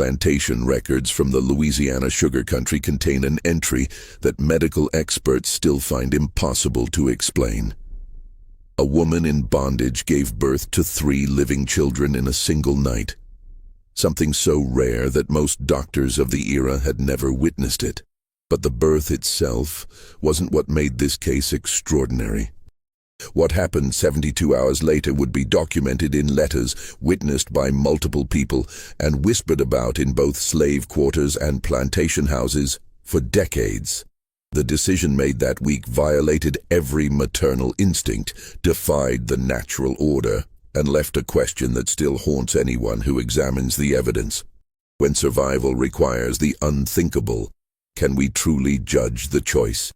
plantation records from the Louisiana sugar country contain an entry that medical experts still find impossible to explain. A woman in bondage gave birth to 3 living children in a single night, something so rare that most doctors of the era had never witnessed it. But the birth itself wasn't what made this case extraordinary. What happened 72 hours later would be documented in letters witnessed by multiple people and whispered about in both slave quarters and plantation houses for decades. The decision made that week violated every maternal instinct, defied the natural order, and left a question that still haunts anyone who examines the evidence. When survival requires the unthinkable, can we truly judge the choice?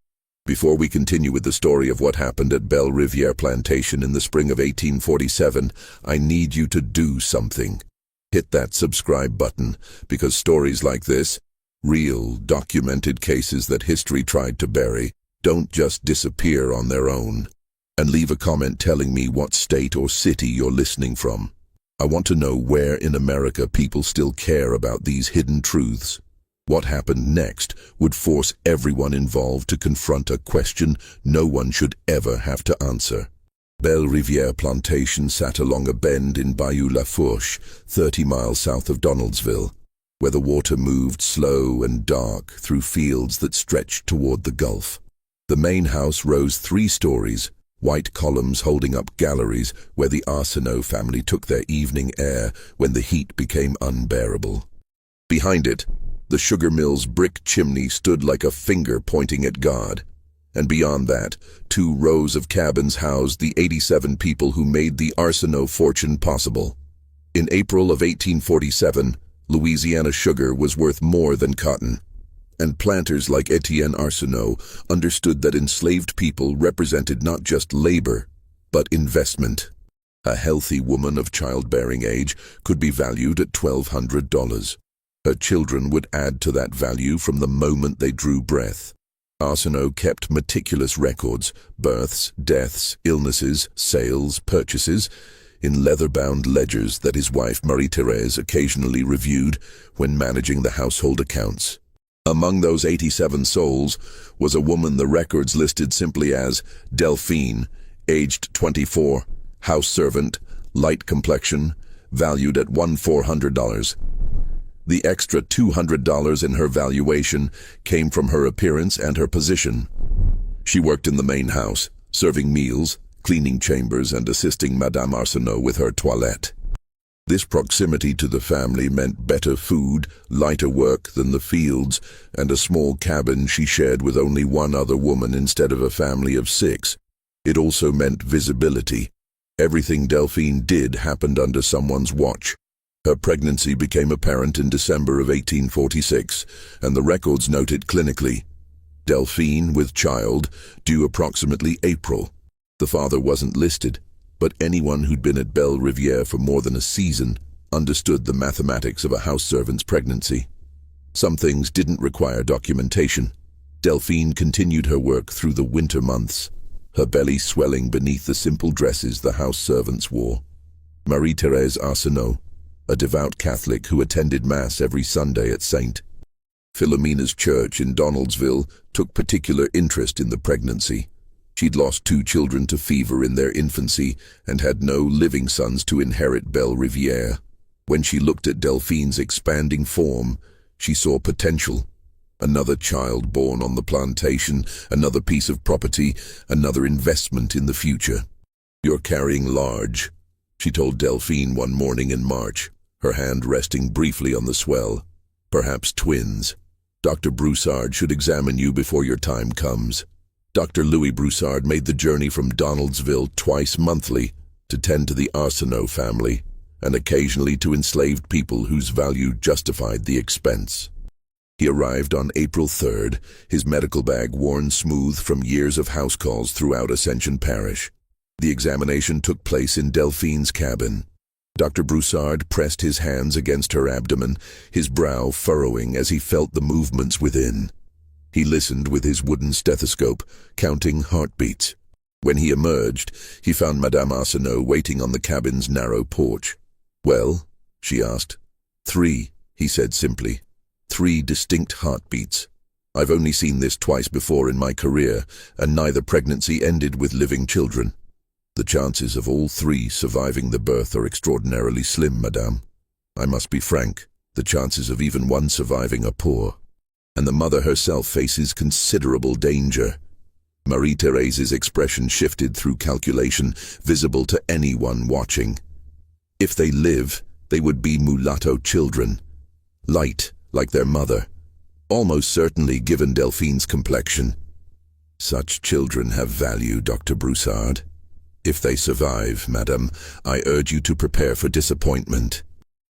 Before we continue with the story of what happened at Belle Riviere Plantation in the spring of 1847, I need you to do something. Hit that subscribe button, because stories like this, real, documented cases that history tried to bury, don't just disappear on their own. And leave a comment telling me what state or city you're listening from. I want to know where in America people still care about these hidden truths. What happened next would force everyone involved to confront a question no one should ever have to answer. Belle Riviere Plantation sat along a bend in Bayou La Fourche, 30 miles south of Donaldsville, where the water moved slow and dark through fields that stretched toward the Gulf. The main house rose 3 stories, white columns holding up galleries where the Arsenault family took their evening air when the heat became unbearable. Behind it, the sugar mill's brick chimney stood like a finger pointing at God, and beyond that, 2 rows of cabins housed the 87 people who made the Arsenault fortune possible. In April of 1847, Louisiana sugar was worth more than cotton, and planters like Etienne Arsenault understood that enslaved people represented not just labor, but investment. A healthy woman of childbearing age could be valued at $1,200. Her children would add to that value from the moment they drew breath. Arsenault kept meticulous records, births, deaths, illnesses, sales, purchases, in leather-bound ledgers that his wife Marie-Thérèse occasionally reviewed when managing the household accounts. Among those 87 souls was a woman the records listed simply as Delphine, aged 24, house servant, light complexion, valued at $1,400. The extra $200 in her valuation came from her appearance and her position. She worked in the main house, serving meals, cleaning chambers, and assisting Madame Arsenault with her toilette. This proximity to the family meant better food, lighter work than the fields, and a small cabin she shared with only one other woman instead of a family of 6. It also meant visibility. Everything Delphine did happened under someone's watch. Her pregnancy became apparent in December of 1846, and the records noted clinically, Delphine with child, due approximately April. The father wasn't listed, but anyone who'd been at Belle Riviere for more than a season understood the mathematics of a house servant's pregnancy. Some things didn't require documentation. Delphine continued her work through the winter months, her belly swelling beneath the simple dresses the house servants wore. Marie-Thérèse Arsenault, a devout Catholic who attended Mass every Sunday at St. Philomena's Church in Donaldsville, took particular interest in the pregnancy. She'd lost 2 children to fever in their infancy and had no living sons to inherit Belle Riviere. When she looked at Delphine's expanding form, she saw potential. Another child born on the plantation, another piece of property, another investment in the future. "You're carrying large," she told Delphine one morning in March, her hand resting briefly on the swell. "Perhaps twins. Dr. Broussard should examine you before your time comes." Dr. Louis Broussard made the journey from Donaldsville twice monthly to tend to the Arsenault family, and occasionally to enslaved people whose value justified the expense. He arrived on April 3rd, his medical bag worn smooth from years of house calls throughout Ascension Parish. The examination took place in Delphine's cabin. Dr. Broussard pressed his hands against her abdomen, his brow furrowing as he felt the movements within. He listened with his wooden stethoscope, counting heartbeats. When he emerged, he found Madame Arsenault waiting on the cabin's narrow porch. "Well?" she asked. "3," he said simply. 3 distinct heartbeats. I've only seen this twice before in my career, and neither pregnancy ended with living children. The chances of all 3 surviving the birth are extraordinarily slim, madame. I must be frank, the chances of even one surviving are poor. And the mother herself faces considerable danger. Marie-Thérèse's expression shifted through calculation, visible to anyone watching. If they live, they would be mulatto children. Light, like their mother. Almost certainly given Delphine's complexion. Such children have value, Dr. Broussard. If they survive, madame, I urge you to prepare for disappointment.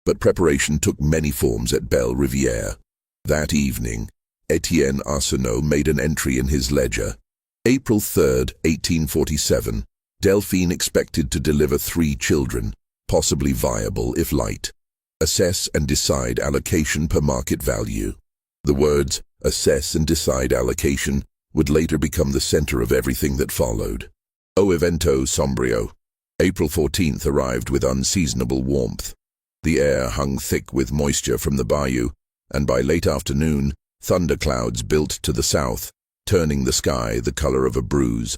But preparation took many forms at Belle Riviere. That evening, Etienne Arsenault made an entry in his ledger. April 3, 1847, Delphine expected to deliver 3 children, possibly viable if light. Assess and decide allocation per market value. The words, assess and decide allocation, would later become the center of everything that followed. O evento sombrio. April 14th arrived with unseasonable warmth. The air hung thick with moisture from the bayou, and by late afternoon, thunderclouds built to the south, turning the sky the color of a bruise.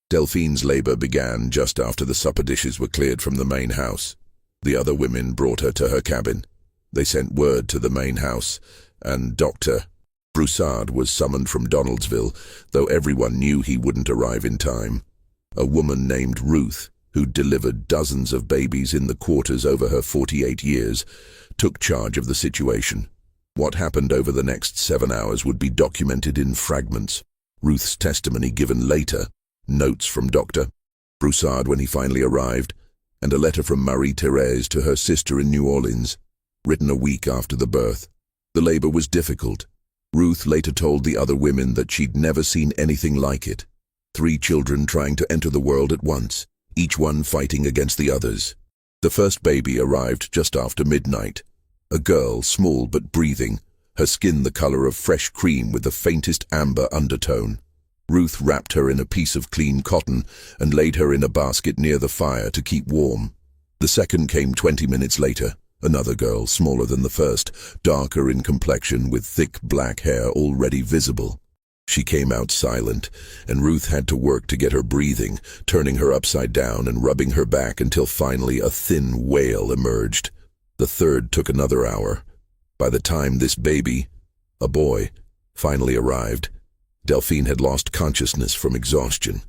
Delphine's labor began just after the supper dishes were cleared from the main house. The other women brought her to her cabin. They sent word to the main house, and Dr. Broussard was summoned from Donaldsville, though everyone knew he wouldn't arrive in time. A woman named Ruth, who'd delivered dozens of babies in the quarters over her 48 years, took charge of the situation. What happened over the next 7 hours would be documented in fragments. Ruth's testimony given later, notes from Dr. Broussard when he finally arrived, and a letter from Marie-Thérèse to her sister in New Orleans, written a week after the birth. The labor was difficult. Ruth later told the other women that she'd never seen anything like it. 3 children trying to enter the world at once, each one fighting against the others. The first baby arrived just after midnight. A girl, small but breathing, her skin the color of fresh cream with the faintest amber undertone. Ruth wrapped her in a piece of clean cotton and laid her in a basket near the fire to keep warm. The second came 20 minutes later. Another girl, smaller than the first, darker in complexion with thick black hair already visible. She came out silent, and Ruth had to work to get her breathing, turning her upside down and rubbing her back until finally a thin wail emerged. The third took another hour. By the time this baby, a boy, finally arrived, Delphine had lost consciousness from exhaustion.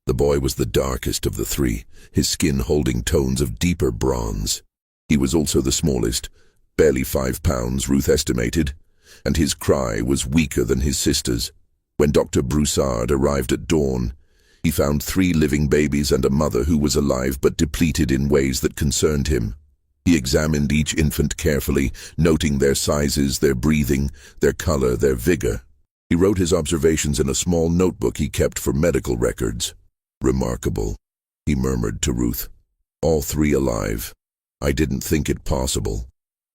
The boy was the darkest of the 3, his skin holding tones of deeper bronze. He was also the smallest, barely 5 pounds, Ruth estimated, and his cry was weaker than his sister's. When Dr. Broussard arrived at dawn, he found 3 living babies and a mother who was alive but depleted in ways that concerned him. He examined each infant carefully, noting their sizes, their breathing, their color, their vigor. He wrote his observations in a small notebook he kept for medical records. Remarkable, he murmured to Ruth. All 3 alive. I didn't think it possible.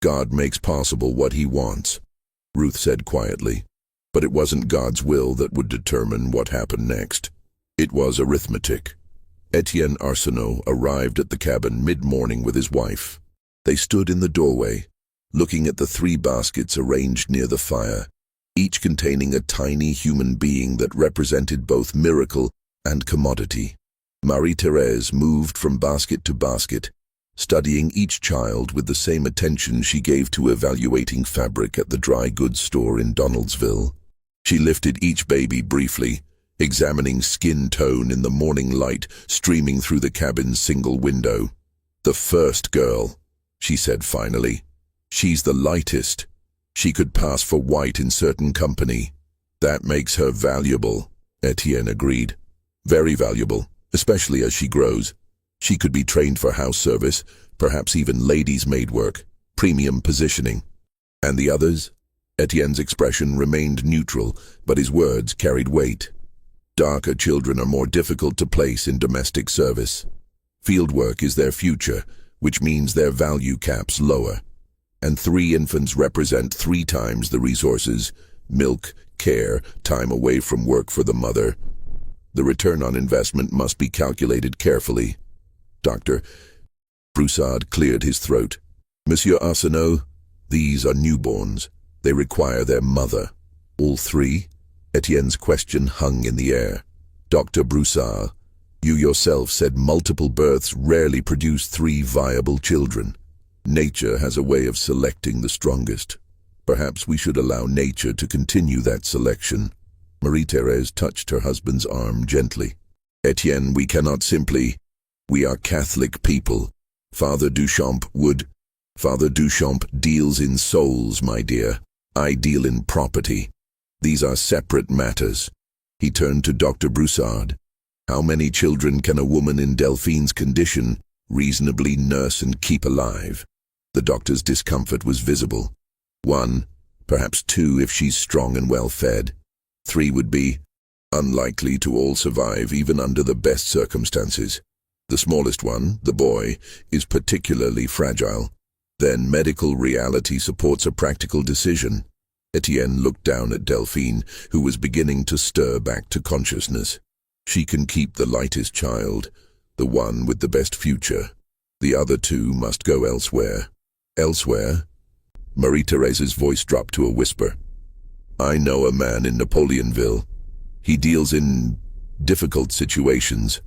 God makes possible what he wants, Ruth said quietly. But it wasn't God's will that would determine what happened next. It was arithmetic. Etienne Arsenault arrived at the cabin mid-morning with his wife. They stood in the doorway, looking at the 3 baskets arranged near the fire, each containing a tiny human being that represented both miracle and commodity. Marie-Thérèse moved from basket to basket, studying each child with the same attention she gave to evaluating fabric at the dry goods store in Donaldsville. She lifted each baby briefly, examining skin tone in the morning light streaming through the cabin's single window. The first girl, she said finally. She's the lightest. She could pass for white in certain company. That makes her valuable, Etienne agreed. Very valuable, especially as she grows. She could be trained for house service, perhaps even ladies' maid work, premium positioning. And the others? Etienne's expression remained neutral, but his words carried weight. Darker children are more difficult to place in domestic service. Field work is their future, which means their value cap's lower. And 3 infants represent 3 times the resources: milk, care, time away from work for the mother. The return on investment must be calculated carefully. Dr. Broussard cleared his throat. Monsieur Arsenault, These are newborns. They require their mother. All three? Etienne's question hung in the air. Dr. Broussard, you yourself said multiple births rarely produce three viable children. Nature has a way of selecting the strongest. Perhaps we should allow nature to continue that selection. Marie-Thérèse touched her husband's arm gently. Etienne, we cannot simply. We are Catholic people. Father Duchamp deals in souls, my dear. I deal in property. These are separate matters. He turned to Dr. Broussard. How many children can a woman in Delphine's condition reasonably nurse and keep alive? The doctor's discomfort was visible. 1, perhaps 2 if she's strong and well fed. 3 would be unlikely to all survive even under the best circumstances. The smallest one, the boy, is particularly fragile. Then medical reality supports a practical decision. Etienne looked down at Delphine, who was beginning to stir back to consciousness. She can keep the lightest child, the one with the best future. The other 2 must go elsewhere. Elsewhere? Marie-Thérèse's voice dropped to a whisper. I know a man in Napoleonville. He deals in difficult situations,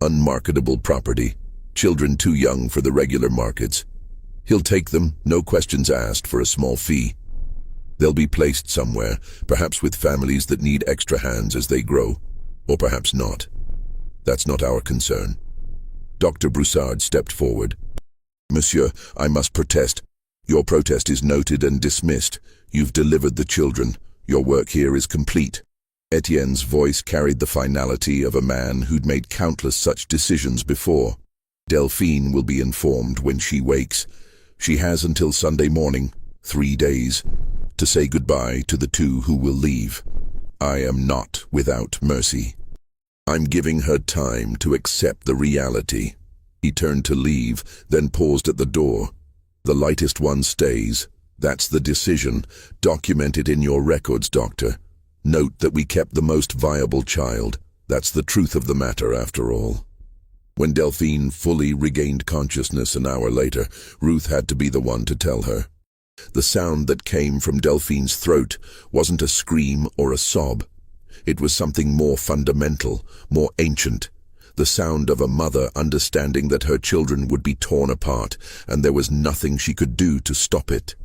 unmarketable property, children too young for the regular markets. He'll take them, no questions asked, for a small fee. They'll be placed somewhere, perhaps with families that need extra hands as they grow, or perhaps not. That's not our concern. Dr. Broussard stepped forward. Monsieur, I must protest. Your protest is noted and dismissed. You've delivered the children. Your work here is complete. Etienne's voice carried the finality of a man who'd made countless such decisions before. Delphine will be informed when she wakes. She has until Sunday morning, 3 days, to say goodbye to the 2 who will leave. I am not without mercy. I'm giving her time to accept the reality. He turned to leave, then paused at the door. The lightest one stays. That's the decision. Document it in your records, doctor. Note that we kept the most viable child. That's the truth of the matter, after all. When Delphine fully regained consciousness an hour later, Ruth had to be the one to tell her. The sound that came from Delphine's throat wasn't a scream or a sob. It was something more fundamental, more ancient. The sound of a mother understanding that her children would be torn apart, and there was nothing she could do to stop it.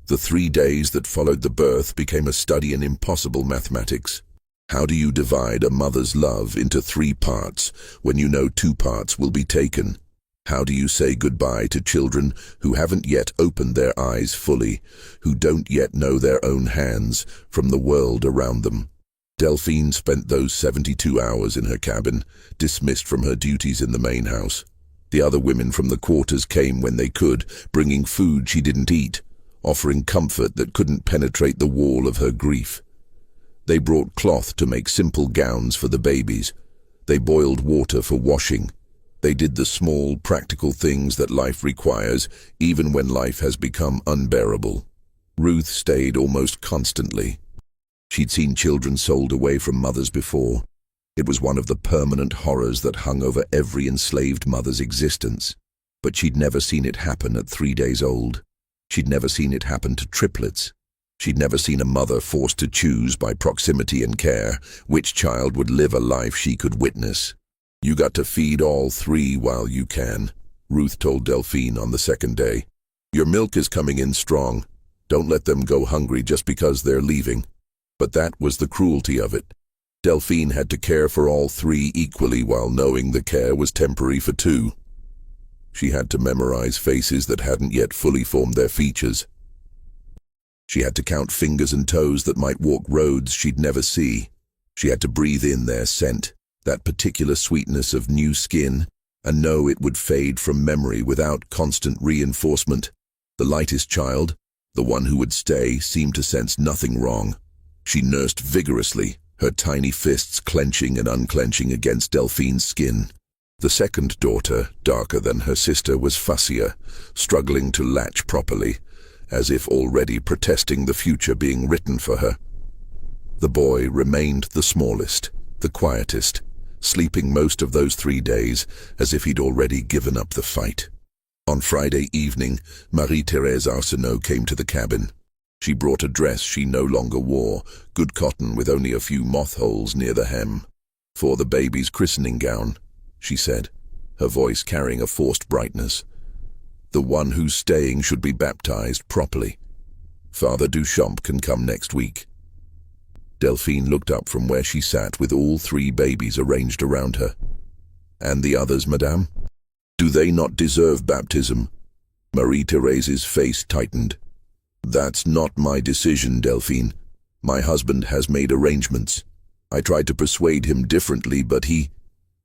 The 3 days that followed the birth became a study in impossible mathematics. How do you divide a mother's love into 3 parts when you know 2 parts will be taken? How do you say goodbye to children who haven't yet opened their eyes fully, who don't yet know their own hands from the world around them? Delphine spent those 72 hours in her cabin, dismissed from her duties in the main house. The other women from the quarters came when they could, bringing food she didn't eat, offering comfort that couldn't penetrate the wall of her grief. They brought cloth to make simple gowns for the babies. They boiled water for washing. They did the small, practical things that life requires, even when life has become unbearable. Ruth stayed almost constantly. She'd seen children sold away from mothers before. It was one of the permanent horrors that hung over every enslaved mother's existence. But she'd never seen it happen at 3 days old. She'd never seen it happen to triplets. She'd never seen a mother forced to choose by proximity and care which child would live a life she could witness. You got to feed all 3 while you can, Ruth told Delphine on the 2nd day. Your milk is coming in strong. Don't let them go hungry just because they're leaving. But that was the cruelty of it. Delphine had to care for all 3 equally while knowing the care was temporary for 2. She had to memorize faces that hadn't yet fully formed their features. She had to count fingers and toes that might walk roads she'd never see. She had to breathe in their scent, that particular sweetness of new skin, and know it would fade from memory without constant reinforcement. The lightest child, the one who would stay, seemed to sense nothing wrong. She nursed vigorously, her tiny fists clenching and unclenching against Delphine's skin. The second daughter, darker than her sister, was fussier, struggling to latch properly, as if already protesting the future being written for her. The boy remained the smallest, the quietest, sleeping most of those 3 days as if he'd already given up the fight. On Friday evening, Marie-Thérèse Arsenault came to the cabin. She brought a dress she no longer wore, good cotton with only a few moth holes near the hem. "For the baby's christening gown," she said, her voice carrying a forced brightness. "The one who's staying should be baptized properly. Father Duchamp can come next week." Delphine looked up from where she sat with all 3 babies arranged around her. "And the others, madame? Do they not deserve baptism?" Marie-Thérèse's face tightened. "That's not my decision, Delphine. My husband has made arrangements. I tried to persuade him differently, but he—"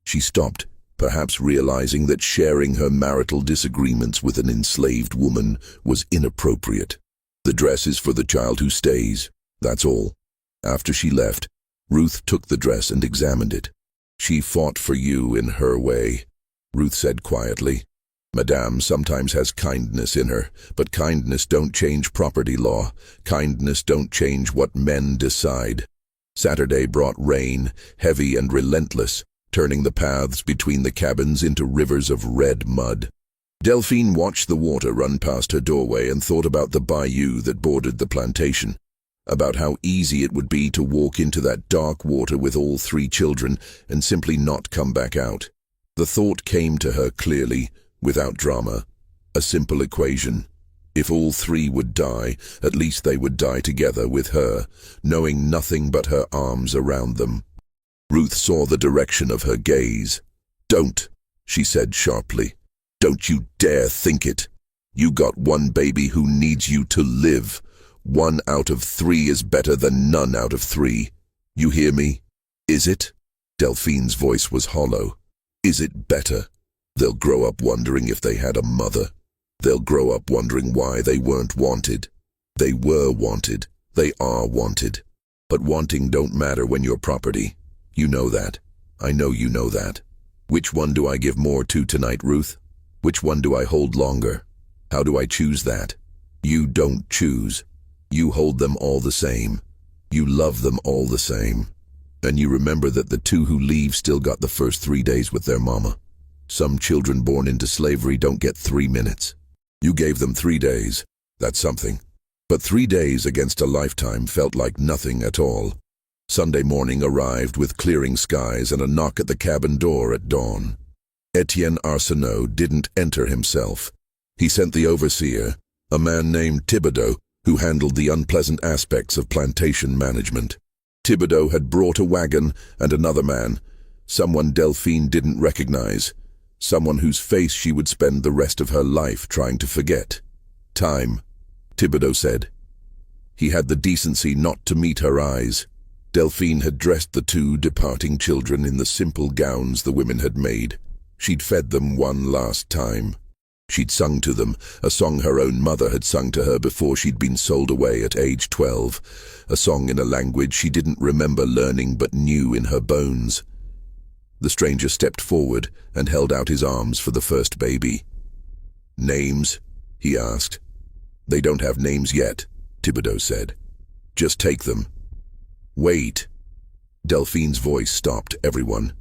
She stopped, perhaps realizing that sharing her marital disagreements with an enslaved woman was inappropriate. "The dress is for the child who stays, that's all." After she left, Ruth took the dress and examined it. "She fought for you in her way," Ruth said quietly. "Madame sometimes has kindness in her, but kindness don't change property law. Kindness don't change what men decide." Saturday brought rain, heavy and relentless, turning the paths between the cabins into rivers of red mud. Delphine watched the water run past her doorway and thought about the bayou that bordered the plantation, about how easy it would be to walk into that dark water with all 3 children and simply not come back out. The thought came to her clearly, without drama, a simple equation. If all 3 would die, at least they would die together with her, knowing nothing but her arms around them. Ruth saw the direction of her gaze. "Don't," she said sharply. "Don't you dare think it. You got one baby who needs you to live. 1 out of 3 is better than none out of 3. You hear me? Is it?" Delphine's voice was hollow. "Is it better? They'll grow up wondering if they had a mother. They'll grow up wondering why they weren't wanted. They were wanted. They are wanted. But wanting don't matter when you're property. You know that. I know you know that. Which one do I give more to tonight, Ruth? Which one do I hold longer? How do I choose that? You don't choose. You hold them all the same. You love them all the same. And you remember that the 2 who leave still got the first 3 days with their mama. Some children born into slavery don't get 3 minutes. You gave them 3 days. That's something. But 3 days against a lifetime felt like nothing at all. Sunday morning arrived with clearing skies and a knock at the cabin door at dawn. Etienne Arsenault didn't enter himself. He sent the overseer, a man named Thibodeau, who handled the unpleasant aspects of plantation management. Thibodeau had brought a wagon and another man, someone Delphine didn't recognize, someone whose face she would spend the rest of her life trying to forget. "Time," Thibodeau said. He had the decency not to meet her eyes. Delphine had dressed the 2 departing children in the simple gowns the women had made. She'd fed them one last time. She'd sung to them, a song her own mother had sung to her before she'd been sold away at age 12, a song in a language she didn't remember learning but knew in her bones. The stranger stepped forward and held out his arms for the first baby. "Names?" he asked. "They don't have names yet," Thibodeau said. "Just take them." "Wait." Delphine's voice stopped everyone.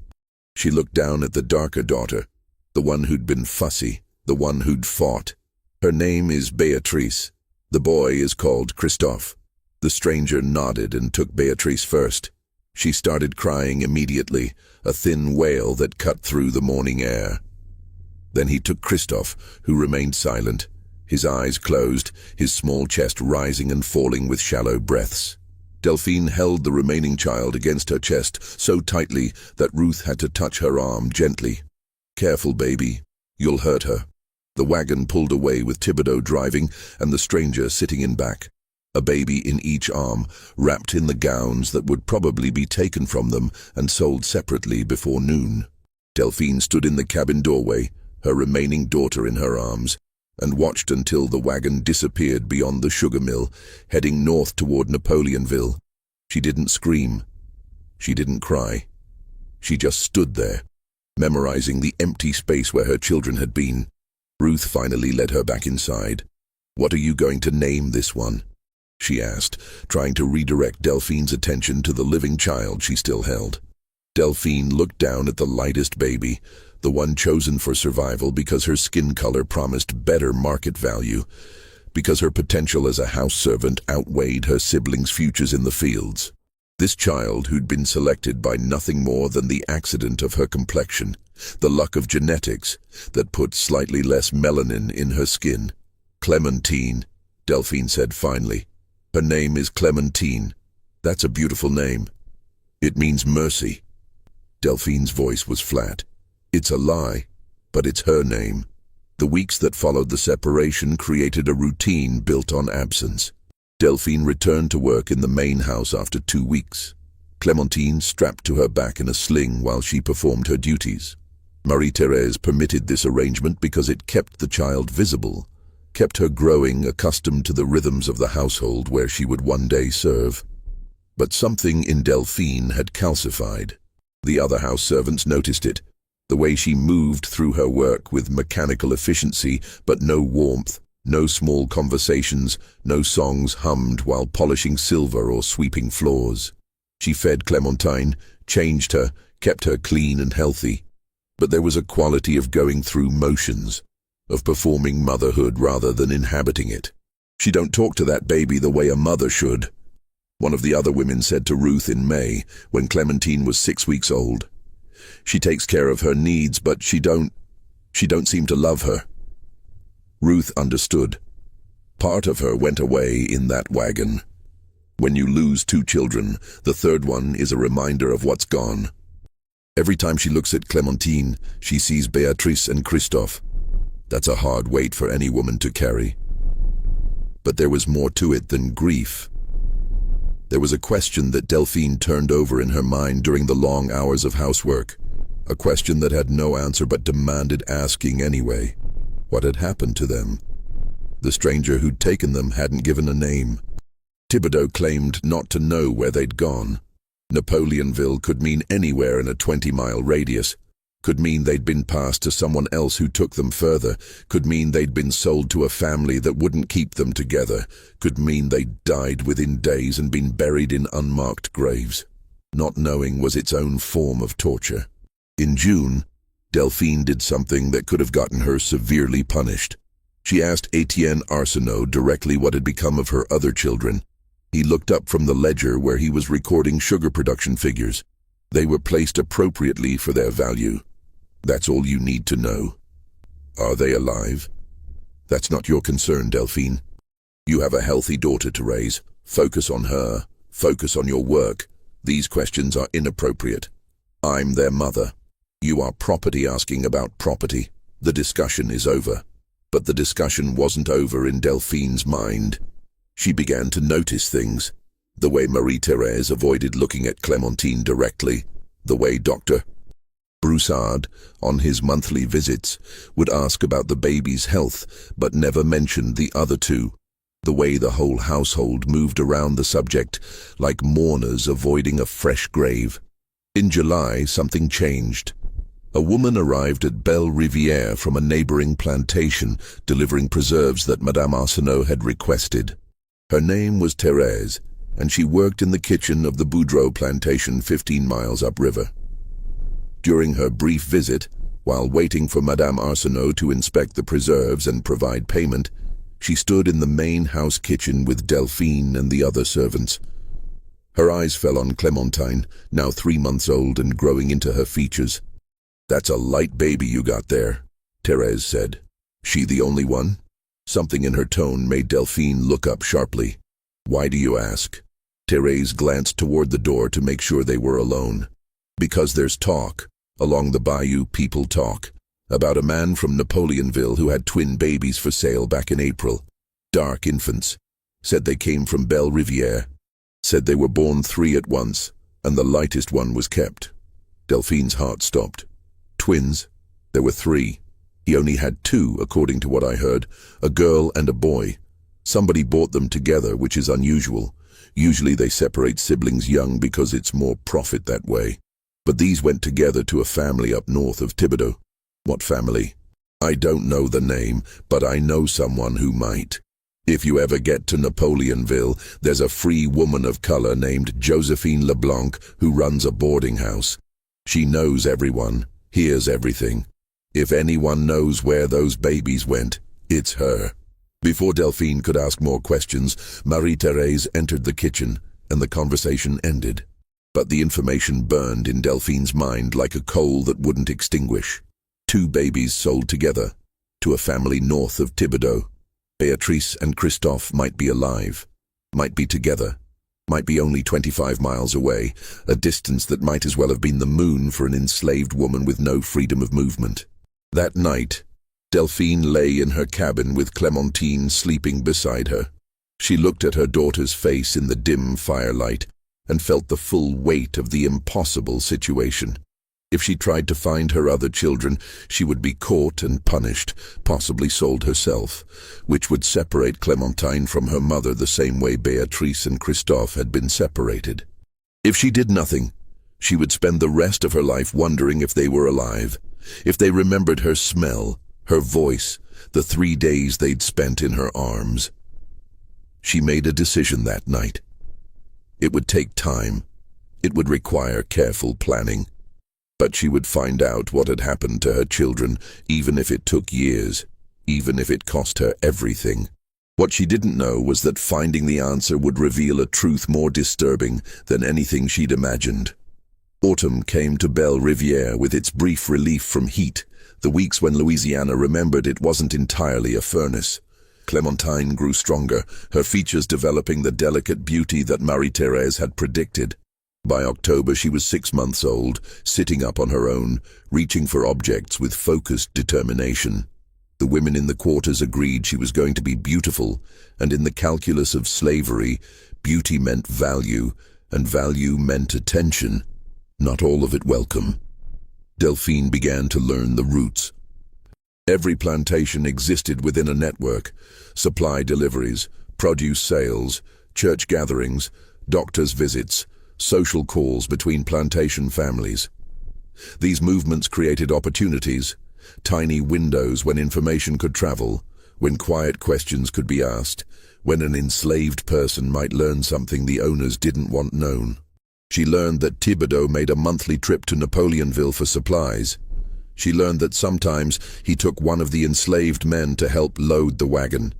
She looked down at the darker daughter, the one who'd been fussy, the one who'd fought. "Her name is Beatrice. The boy is called Christophe." The stranger nodded and took Beatrice first. She started crying immediately, a thin wail that cut through the morning air. Then he took Christophe, who remained silent, his eyes closed, his small chest rising and falling with shallow breaths. Delphine held the remaining child against her chest so tightly that Ruth had to touch her arm gently. "Careful, baby. You'll hurt her." The wagon pulled away with Thibodeau driving and the stranger sitting in back, a baby in each arm, wrapped in the gowns that would probably be taken from them and sold separately before noon. Delphine stood in the cabin doorway, her remaining daughter in her arms, and watched until the wagon disappeared beyond the sugar mill, heading north toward Napoleonville. She didn't scream. She didn't cry. She just stood there, memorizing the empty space where her children had been. Ruth finally led her back inside. "What are you going to name this one?" she asked, trying to redirect Delphine's attention to the living child she still held. Delphine looked down at the lightest baby, the one chosen for survival because her skin color promised better market value, because her potential as a house servant outweighed her siblings' futures in the fields. This child, who'd been selected by nothing more than the accident of her complexion, the luck of genetics that put slightly less melanin in her skin. Clementine, Delphine said finally. Her name is Clementine. That's a beautiful name. It means mercy. Delphine's voice was flat. It's a lie, but it's her name. The weeks that followed the separation created a routine built on absence. Delphine returned to work in the main house after 2 weeks. Clementine strapped to her back in a sling while she performed her duties. Marie-Thérèse permitted this arrangement because it kept the child visible, kept her growing accustomed to the rhythms of the household where she would one day serve. But something in Delphine had calcified. The other house servants noticed it, the way she moved through her work with mechanical efficiency, but no warmth, no small conversations, no songs hummed while polishing silver or sweeping floors. She fed Clementine, changed her, kept her clean and healthy. But there was a quality of going through motions, of performing motherhood rather than inhabiting it. She don't talk to that baby the way a mother should, one of the other women said to Ruth in May, when Clementine was 6 weeks old. She takes care of her needs, but she don't seem to love her. Ruth understood. Part of her went away in that wagon. When you lose 2 children, the third one is a reminder of what's gone. Every time she looks at Clementine, she sees Beatrice and Christophe. That's a hard weight for any woman to carry. But there was more to it than grief. There was a question that Delphine turned over in her mind during the long hours of housework. A question that had no answer but demanded asking anyway. What had happened to them? The stranger who'd taken them hadn't given a name. Thibodeau claimed not to know where they'd gone. Napoleonville could mean anywhere in a 20-mile radius. Could mean they'd been passed to someone else who took them further. Could mean they'd been sold to a family that wouldn't keep them together. Could mean they'd died within days and been buried in unmarked graves. Not knowing was its own form of torture. In June, Delphine did something that could have gotten her severely punished. She asked Etienne Arsenault directly what had become of her other children. He looked up from the ledger where he was recording sugar production figures. They were placed appropriately for their value. That's all you need to know. Are they alive? That's not your concern, Delphine. You have a healthy daughter to raise. Focus on her. Focus on your work. These questions are inappropriate. I'm their mother. You are property asking about property. The discussion is over. But the discussion wasn't over in Delphine's mind. She began to notice things. The way Marie-Thérèse avoided looking at Clementine directly. The way Dr. Broussard, on his monthly visits, would ask about the baby's health, but never mentioned the other 2. The way the whole household moved around the subject, like mourners avoiding a fresh grave. In July, something changed. A woman arrived at Belle Rivière from a neighboring plantation, delivering preserves that Madame Arsenault had requested. Her name was Thérèse, and she worked in the kitchen of the Boudreau plantation 15 miles upriver. During her brief visit, while waiting for Madame Arsenault to inspect the preserves and provide payment, she stood in the main house kitchen with Delphine and the other servants. Her eyes fell on Clementine, now 3 months old and growing into her features. That's a light baby you got there, Thérèse said. She the only one? Something in her tone made Delphine look up sharply. Why do you ask? Thérèse glanced toward the door to make sure they were alone. Because there's talk. Along the bayou, people talk. About a man from Napoleonville who had twin babies for sale back in April. Dark infants. Said they came from Belle Rivière. Said they were born 3 at once, and the lightest one was kept. Delphine's heart stopped. Twins? There were 3. He only had 2, according to what I heard. A girl and a boy. Somebody bought them together, which is unusual. Usually they separate siblings young because it's more profit that way. But these went together to a family up north of Thibodeau. What family? I don't know the name, but I know someone who might. If you ever get to Napoleonville, there's a free woman of color named Josephine LeBlanc who runs a boarding house. She knows everyone, hears everything. If anyone knows where those babies went, it's her. Before Delphine could ask more questions, Marie-Thérèse entered the kitchen, and the conversation ended. But the information burned in Delphine's mind like a coal that wouldn't extinguish. 2 babies sold together, to a family north of Thibodeau. Beatrice and Christophe might be alive, might be together, might be only 25 miles away, a distance that might as well have been the moon for an enslaved woman with no freedom of movement. That night, Delphine lay in her cabin with Clémentine sleeping beside her. She looked at her daughter's face in the dim firelight and felt the full weight of the impossible situation. If she tried to find her other children, she would be caught and punished, possibly sold herself, which would separate Clémentine from her mother the same way Beatrice and Christophe had been separated. If she did nothing, she would spend the rest of her life wondering if they were alive, if they remembered her smell, her voice, the 3 days they'd spent in her arms. She made a decision that night. It would take time. It would require careful planning. But she would find out what had happened to her children, even if it took years, even if it cost her everything. What she didn't know was that finding the answer would reveal a truth more disturbing than anything she'd imagined. Autumn came to Belle Rivière with its brief relief from heat, the weeks when Louisiana remembered it wasn't entirely a furnace. Clémentine grew stronger, her features developing the delicate beauty that Marie-Thérèse had predicted. By October she was 6 months old, sitting up on her own, reaching for objects with focused determination. The women in the quarters agreed she was going to be beautiful, and in the calculus of slavery, beauty meant value, and value meant attention. Not all of it welcome. Delphine began to learn the routes. Every plantation existed within a network: supply deliveries, produce sales, church gatherings, doctors' visits, social calls between plantation families. These movements created opportunities, tiny windows when information could travel, when quiet questions could be asked, when an enslaved person might learn something the owners didn't want known. She learned that Thibodeau made a monthly trip to Napoleonville for supplies. She learned that sometimes he took one of the enslaved men to help load the wagon.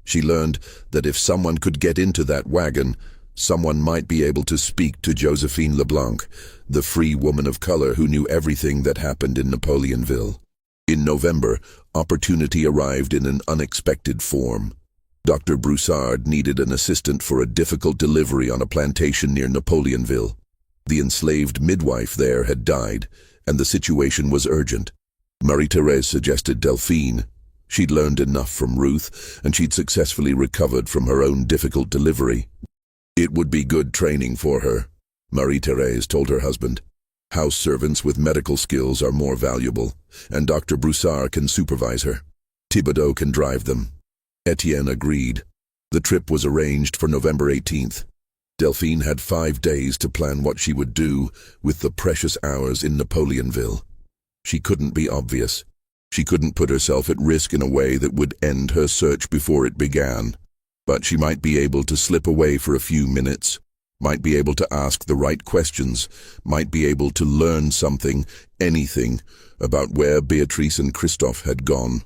She learned that if someone could get into that wagon, someone might be able to speak to Josephine Leblanc, the free woman of color who knew everything that happened in Napoleonville. In November, opportunity arrived in an unexpected form. Dr. Broussard needed an assistant for a difficult delivery on a plantation near Napoleonville. The enslaved midwife there had died, and the situation was urgent. Marie-Thérèse suggested Delphine. She'd learned enough from Ruth, and she'd successfully recovered from her own difficult delivery. It would be good training for her, Marie-Thérèse told her husband. House servants with medical skills are more valuable, and Dr. Broussard can supervise her. Thibodeau can drive them. Etienne agreed. The trip was arranged for November 18th. Delphine had 5 days to plan what she would do with the precious hours in Napoleonville. She couldn't be obvious. She couldn't put herself at risk in a way that would end her search before it began. But she might be able to slip away for a few minutes, might be able to ask the right questions, might be able to learn something, anything, about where Beatrice and Christophe had gone.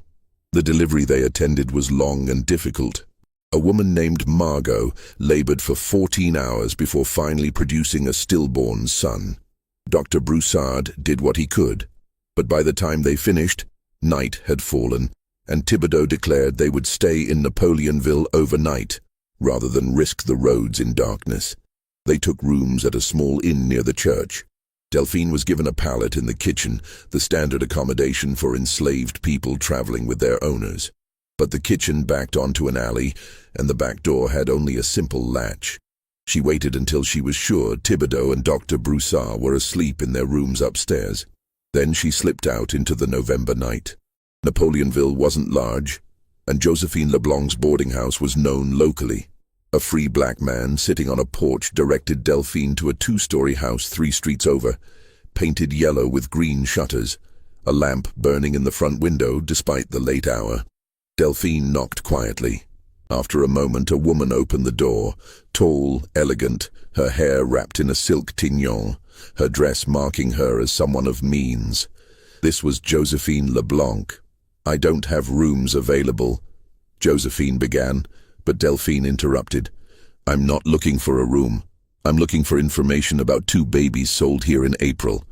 The delivery they attended was long and difficult. A woman named Margot labored for 14 hours before finally producing a stillborn son. Dr. Broussard did what he could, but by the time they finished, night had fallen, and Thibodeau declared they would stay in Napoleonville overnight, rather than risk the roads in darkness. They took rooms at a small inn near the church. Delphine was given a pallet in the kitchen, the standard accommodation for enslaved people traveling with their owners. But the kitchen backed onto an alley, and the back door had only a simple latch. She waited until she was sure Thibodeau and Dr. Broussard were asleep in their rooms upstairs. Then she slipped out into the November night. Napoleonville wasn't large, and Josephine Leblanc's boarding house was known locally. A free black man sitting on a porch directed Delphine to a 2-story house 3 streets over, painted yellow with green shutters, a lamp burning in the front window despite the late hour. Delphine knocked quietly. After a moment, a woman opened the door, tall, elegant, her hair wrapped in a silk tignon, her dress marking her as someone of means. This was Josephine LeBlanc. "I don't have rooms available," Josephine began, but Delphine interrupted. "I'm not looking for a room. I'm looking for information about 2 babies sold here in April.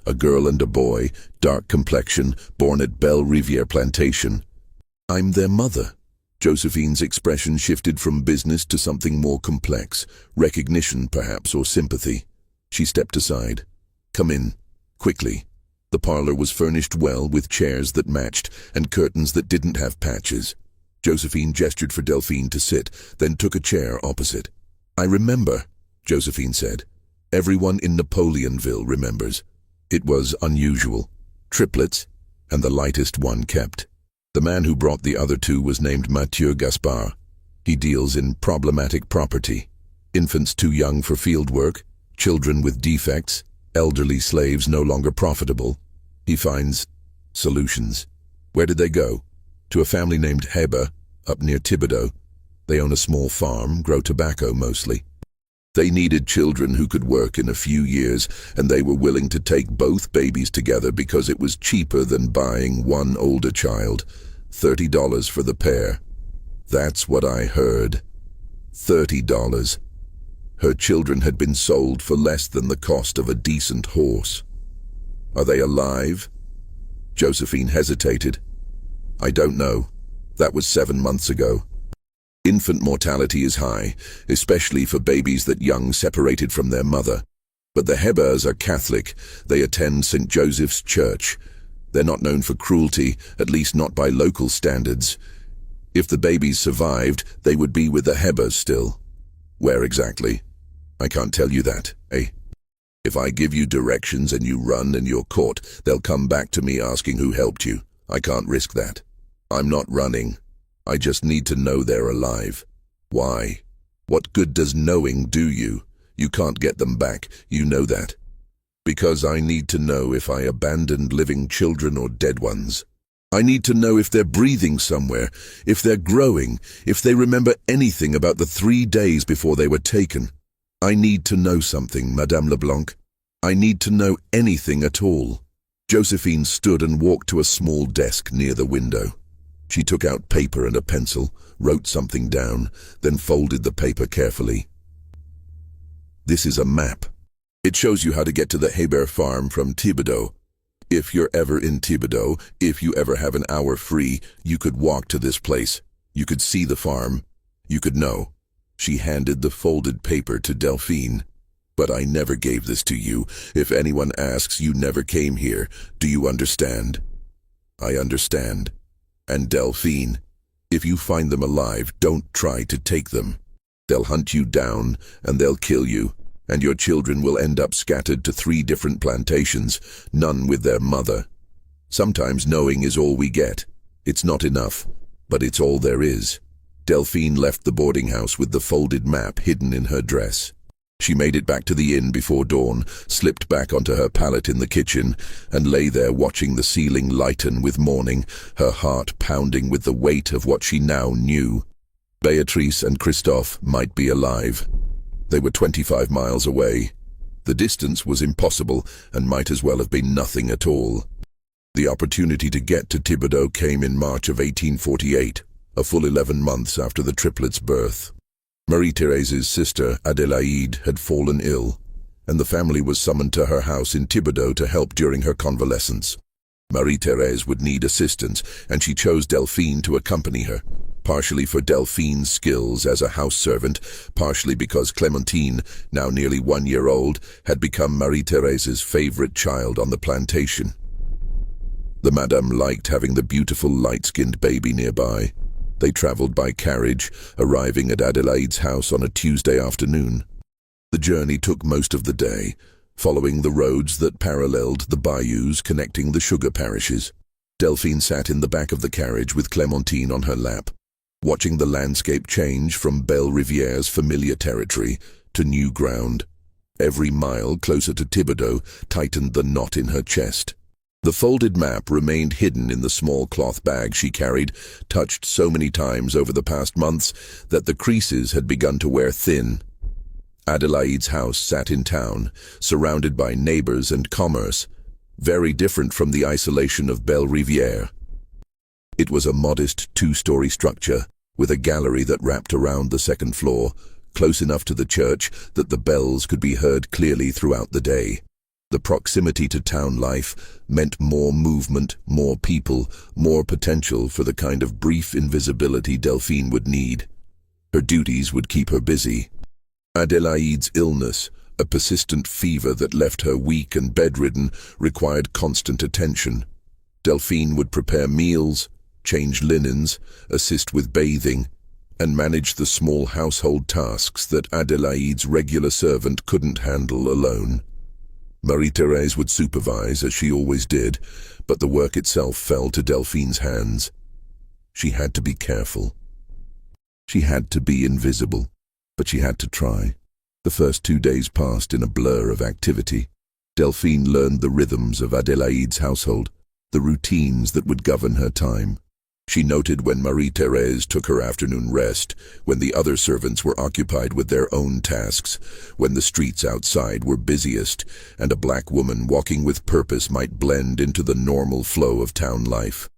A girl and a boy, dark complexion, born at Belle Riviere Plantation. I'm their mother." Josephine's expression shifted from business to something more complex, recognition perhaps, or sympathy. She stepped aside. "Come in, quickly." The parlor was furnished well, with chairs that matched and curtains that didn't have patches. Josephine gestured for Delphine to sit, then took a chair opposite. "I remember," Josephine said. "Everyone in Napoleonville remembers. It was unusual. Triplets, and the lightest one kept. The man who brought the other 2 was named Mathieu Gaspard. He deals in problematic property. Infants too young for field work, children with defects, elderly slaves no longer profitable. He finds solutions." "Where did they go?" "To a family named Heber, up near Thibodeau. They own a small farm, grow tobacco mostly. They needed children who could work in a few years, and they were willing to take both babies together because it was cheaper than buying one older child. $30 for the pair." "That's what I heard. $30. Her children had been sold for less than the cost of a decent horse." "Are they alive?" Josephine hesitated. "I don't know. That was 7 months ago. Infant mortality is high, especially for babies that young separated from their mother. But the Hebers are Catholic. They attend St. Joseph's Church. They're not known for cruelty, at least not by local standards. If the babies survived, they would be with the Hebers still." "Where exactly?" "I can't tell you that, eh? If I give you directions and you run and you're caught, they'll come back to me asking who helped you. I can't risk that. I'm not running. I just need to know they're alive." "Why? What good does knowing do you? You can't get them back, you know that." "Because I need to know if I abandoned living children or dead ones. I need to know if they're breathing somewhere, if they're growing, if they remember anything about the 3 days before they were taken. I need to know something, Madame LeBlanc. I need to know anything at all." Josephine stood and walked to a small desk near the window. She took out paper and a pencil, wrote something down, then folded the paper carefully. "This is a map. It shows you how to get to the Heber farm from Thibodeau. If you're ever in Thibodeau, if you ever have an hour free, you could walk to this place. You could see the farm. You could know." She handed the folded paper to Delphine. "But I never gave this to you. If anyone asks, you never came here. Do you understand?" "I understand. And Delphine, if you find them alive, don't try to take them. They'll hunt you down, and they'll kill you, and your children will end up scattered to 3 different plantations, none with their mother. Sometimes knowing is all we get. It's not enough, but it's all there is." Delphine left the boarding house with the folded map hidden in her dress. She made it back to the inn before dawn, slipped back onto her pallet in the kitchen, and lay there watching the ceiling lighten with morning, her heart pounding with the weight of what she now knew. Beatrice and Christophe might be alive. They were 25 miles away. The distance was impossible and might as well have been nothing at all. The opportunity to get to Thibodeau came in March of 1848, a full 11 months after the triplets' birth. Marie-Thérèse's sister, Adélaïde, had fallen ill, and the family was summoned to her house in Thibodeau to help during her convalescence. Marie-Thérèse would need assistance, and she chose Delphine to accompany her, partially for Delphine's skills as a house servant, partially because Clémentine, now nearly 1 year old, had become Marie-Thérèse's favorite child on the plantation. The madame liked having the beautiful light-skinned baby nearby. They traveled by carriage, arriving at Adélaïde's house on a Tuesday afternoon. The journey took most of the day, following the roads that paralleled the bayous connecting the sugar parishes. Delphine sat in the back of the carriage with Clémentine on her lap, watching the landscape change from Belle Riviere's familiar territory to new ground. Every mile closer to Thibodeau tightened the knot in her chest. The folded map remained hidden in the small cloth bag she carried, touched so many times over the past months that the creases had begun to wear thin. Adélaïde's house sat in town, surrounded by neighbors and commerce, very different from the isolation of Belle Riviere. It was a modest two-story structure with a gallery that wrapped around the second floor, close enough to the church that the bells could be heard clearly throughout the day. The proximity to town life meant more movement, more people, more potential for the kind of brief invisibility Delphine would need. Her duties would keep her busy. Adelaide's illness, a persistent fever that left her weak and bedridden, required constant attention. Delphine would prepare meals, change linens, assist with bathing, and manage the small household tasks that Adelaide's regular servant couldn't handle alone. Marie-Thérèse would supervise, as she always did, but the work itself fell to Delphine's hands. She had to be careful. She had to be invisible, but she had to try. The first 2 days passed in a blur of activity. Delphine learned the rhythms of Adelaide's household, the routines that would govern her time. She noted when Marie-Thérèse took her afternoon rest, when the other servants were occupied with their own tasks, when the streets outside were busiest, and a black woman walking with purpose might blend into the normal flow of town life.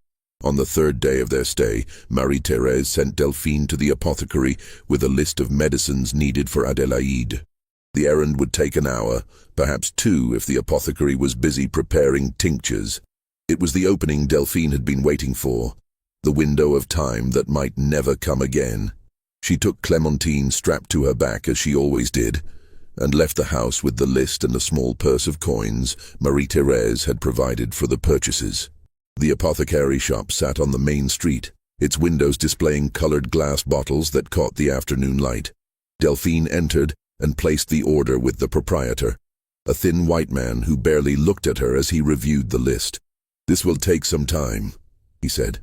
On the third day of their stay, Marie-Thérèse sent Delphine to the apothecary with a list of medicines needed for Adelaide. The errand would take an hour, perhaps 2 if the apothecary was busy preparing tinctures. It was the opening Delphine had been waiting for, the window of time that might never come again. She took Clémentine strapped to her back as she always did, and left the house with the list and a small purse of coins Marie-Thérèse had provided for the purchases. The apothecary shop sat on the main street, its windows displaying colored glass bottles that caught the afternoon light. Delphine entered and placed the order with the proprietor, a thin white man who barely looked at her as he reviewed the list. "This will take some time," he said.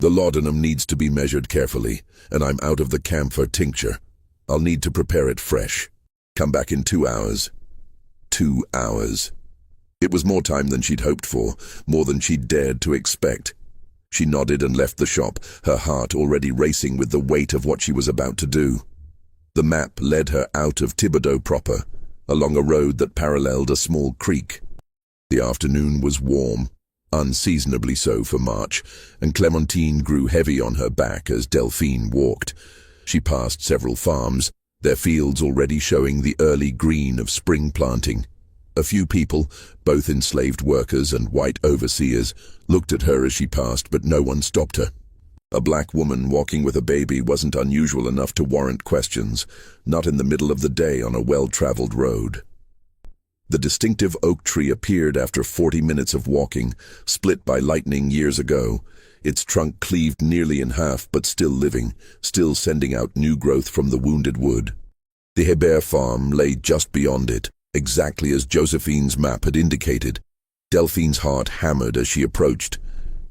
"The laudanum needs to be measured carefully, and I'm out of the camphor tincture. I'll need to prepare it fresh. Come back in 2 hours." 2 hours. It was more time than she'd hoped for, more than she'd dared to expect. She nodded and left the shop, her heart already racing with the weight of what she was about to do. The map led her out of Thibodeau proper, along a road that paralleled a small creek. The afternoon was warm, unseasonably so for March, and Clémentine grew heavy on her back as Delphine walked. She passed several farms, their fields already showing the early green of spring planting. A few people, both enslaved workers and white overseers, looked at her as she passed, but no one stopped her. A black woman walking with a baby wasn't unusual enough to warrant questions, not in the middle of the day on a well-traveled road. The distinctive oak tree appeared after 40 minutes of walking, split by lightning years ago, its trunk cleaved nearly in half but still living, still sending out new growth from the wounded wood. The Hébert farm lay just beyond it, exactly as Josephine's map had indicated. Delphine's heart hammered as she approached.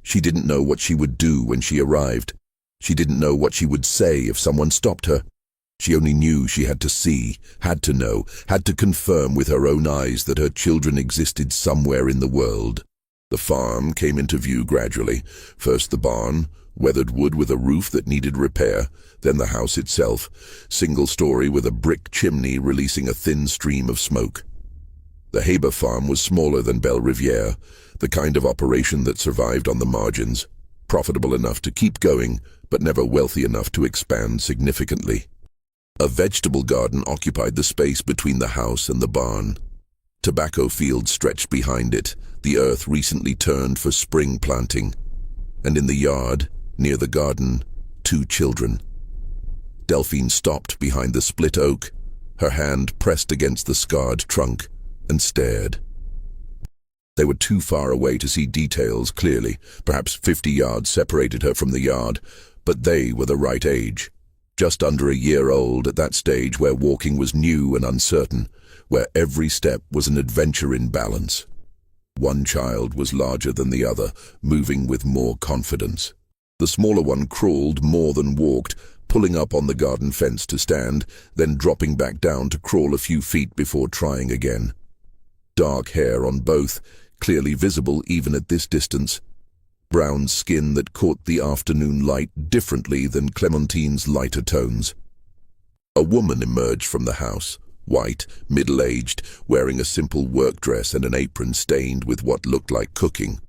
She didn't know what she would do when she arrived. She didn't know what she would say if someone stopped her. She only knew she had to see, had to know, had to confirm with her own eyes that her children existed somewhere in the world. The farm came into view gradually. First the barn, weathered wood with a roof that needed repair, then the house itself, single story with a brick chimney releasing a thin stream of smoke. The Hébert farm was smaller than Belle Riviere, the kind of operation that survived on the margins, profitable enough to keep going, but never wealthy enough to expand significantly. A vegetable garden occupied the space between the house and the barn. Tobacco fields stretched behind it, the earth recently turned for spring planting. And in the yard, near the garden, 2 children. Delphine stopped behind the split oak, her hand pressed against the scarred trunk, and stared. They were too far away to see details clearly. Perhaps 50 yards separated her from the yard, but they were the right age. Just under a year old at that stage where walking was new and uncertain, where every step was an adventure in balance. One child was larger than the other, moving with more confidence. The smaller one crawled more than walked, pulling up on the garden fence to stand, then dropping back down to crawl a few feet before trying again. Dark hair on both, clearly visible even at this distance. Brown skin that caught the afternoon light differently than Clémentine's lighter tones. A woman emerged from the house, white, middle-aged, wearing a simple work dress and an apron stained with what looked like cooking.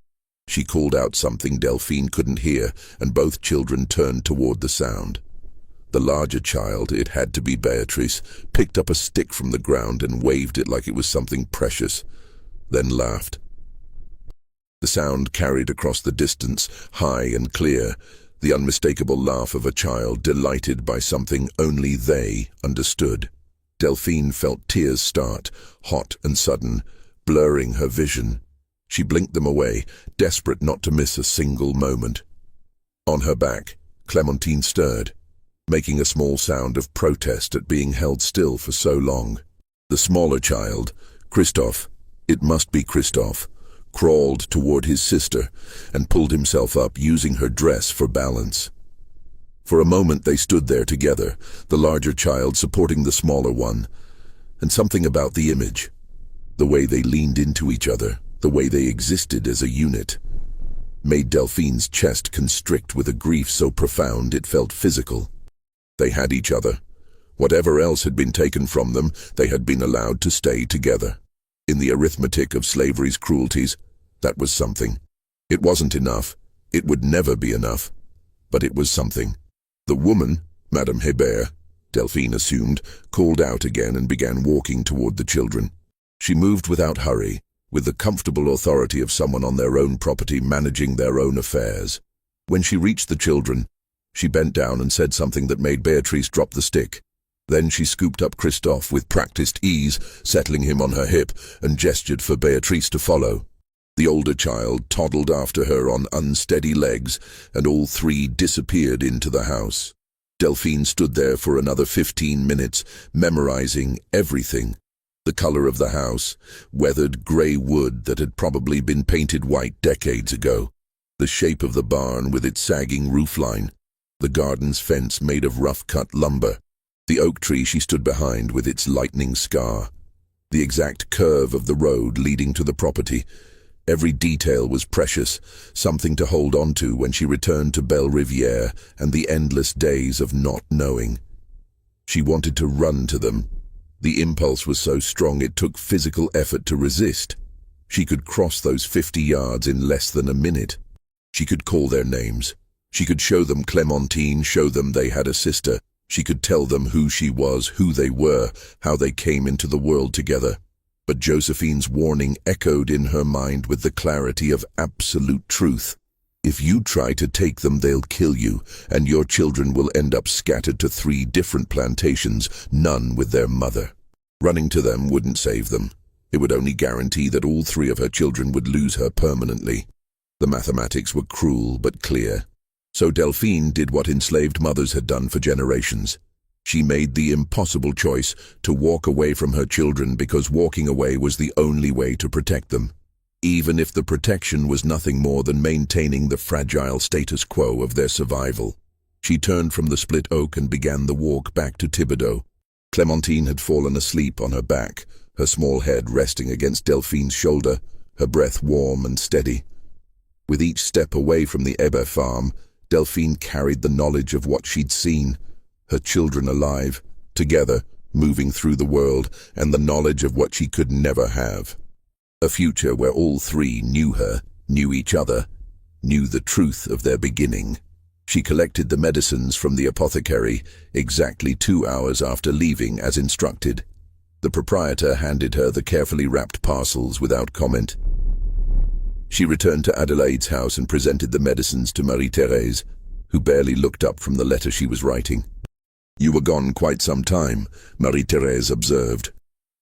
She called out something Delphine couldn't hear, and both children turned toward the sound. The larger child, it had to be Beatrice, picked up a stick from the ground and waved it like it was something precious, then laughed. The sound carried across the distance, high and clear, the unmistakable laugh of a child delighted by something only they understood. Delphine felt tears start, hot and sudden, blurring her vision. She blinked them away, desperate not to miss a single moment. On her back, Clémentine stirred, making a small sound of protest at being held still for so long. The smaller child, Christophe, it must be Christophe, crawled toward his sister and pulled himself up, using her dress for balance. For a moment they stood there together, the larger child supporting the smaller one, and something about the image, the way they leaned into each other, the way they existed as a unit, made Delphine's chest constrict with a grief so profound it felt physical. They had each other. Whatever else had been taken from them, they had been allowed to stay together. In the arithmetic of slavery's cruelties, that was something. It wasn't enough. It would never be enough. But it was something. The woman, Madame Hébert, Delphine assumed, called out again and began walking toward the children. She moved without hurry, with the comfortable authority of someone on their own property managing their own affairs. When she reached the children, she bent down and said something that made Beatrice drop the stick. Then she scooped up Christophe with practiced ease, settling him on her hip, and gestured for Beatrice to follow. The older child toddled after her on unsteady legs, and all three disappeared into the house. Delphine stood there for another 15 minutes, memorizing everything. The color of the house, weathered gray wood that had probably been painted white decades ago. The shape of the barn with its sagging roofline. The garden's fence made of rough-cut lumber. The oak tree she stood behind with its lightning scar. The exact curve of the road leading to the property. Every detail was precious, something to hold on to when she returned to Belle Rivière and the endless days of not knowing. She wanted to run to them. The impulse was so strong it took physical effort to resist. She could cross those 50 yards in less than a minute. She could call their names. She could show them Clémentine, show them they had a sister. She could tell them who she was, who they were, how they came into the world together. But Josephine's warning echoed in her mind with the clarity of absolute truth. If you try to take them, they'll kill you, and your children will end up scattered to 3 different plantations, none with their mother. Running to them wouldn't save them. It would only guarantee that all 3 of her children would lose her permanently. The mathematics were cruel but clear. So Delphine did what enslaved mothers had done for generations. She made the impossible choice to walk away from her children because walking away was the only way to protect them, even if the protection was nothing more than maintaining the fragile status quo of their survival. She turned from the split oak and began the walk back to Thibodeau. Clémentine had fallen asleep on her back, her small head resting against Delphine's shoulder, her breath warm and steady. With each step away from the Hébert farm, Delphine carried the knowledge of what she'd seen, her children alive, together, moving through the world, and the knowledge of what she could never have. A future where all 3 knew her, knew each other, knew the truth of their beginning. She collected the medicines from the apothecary exactly 2 hours after leaving as instructed. The proprietor handed her the carefully wrapped parcels without comment. She returned to Adelaide's house and presented the medicines to Marie-Thérèse, who barely looked up from the letter she was writing. "You were gone quite some time," Marie-Thérèse observed.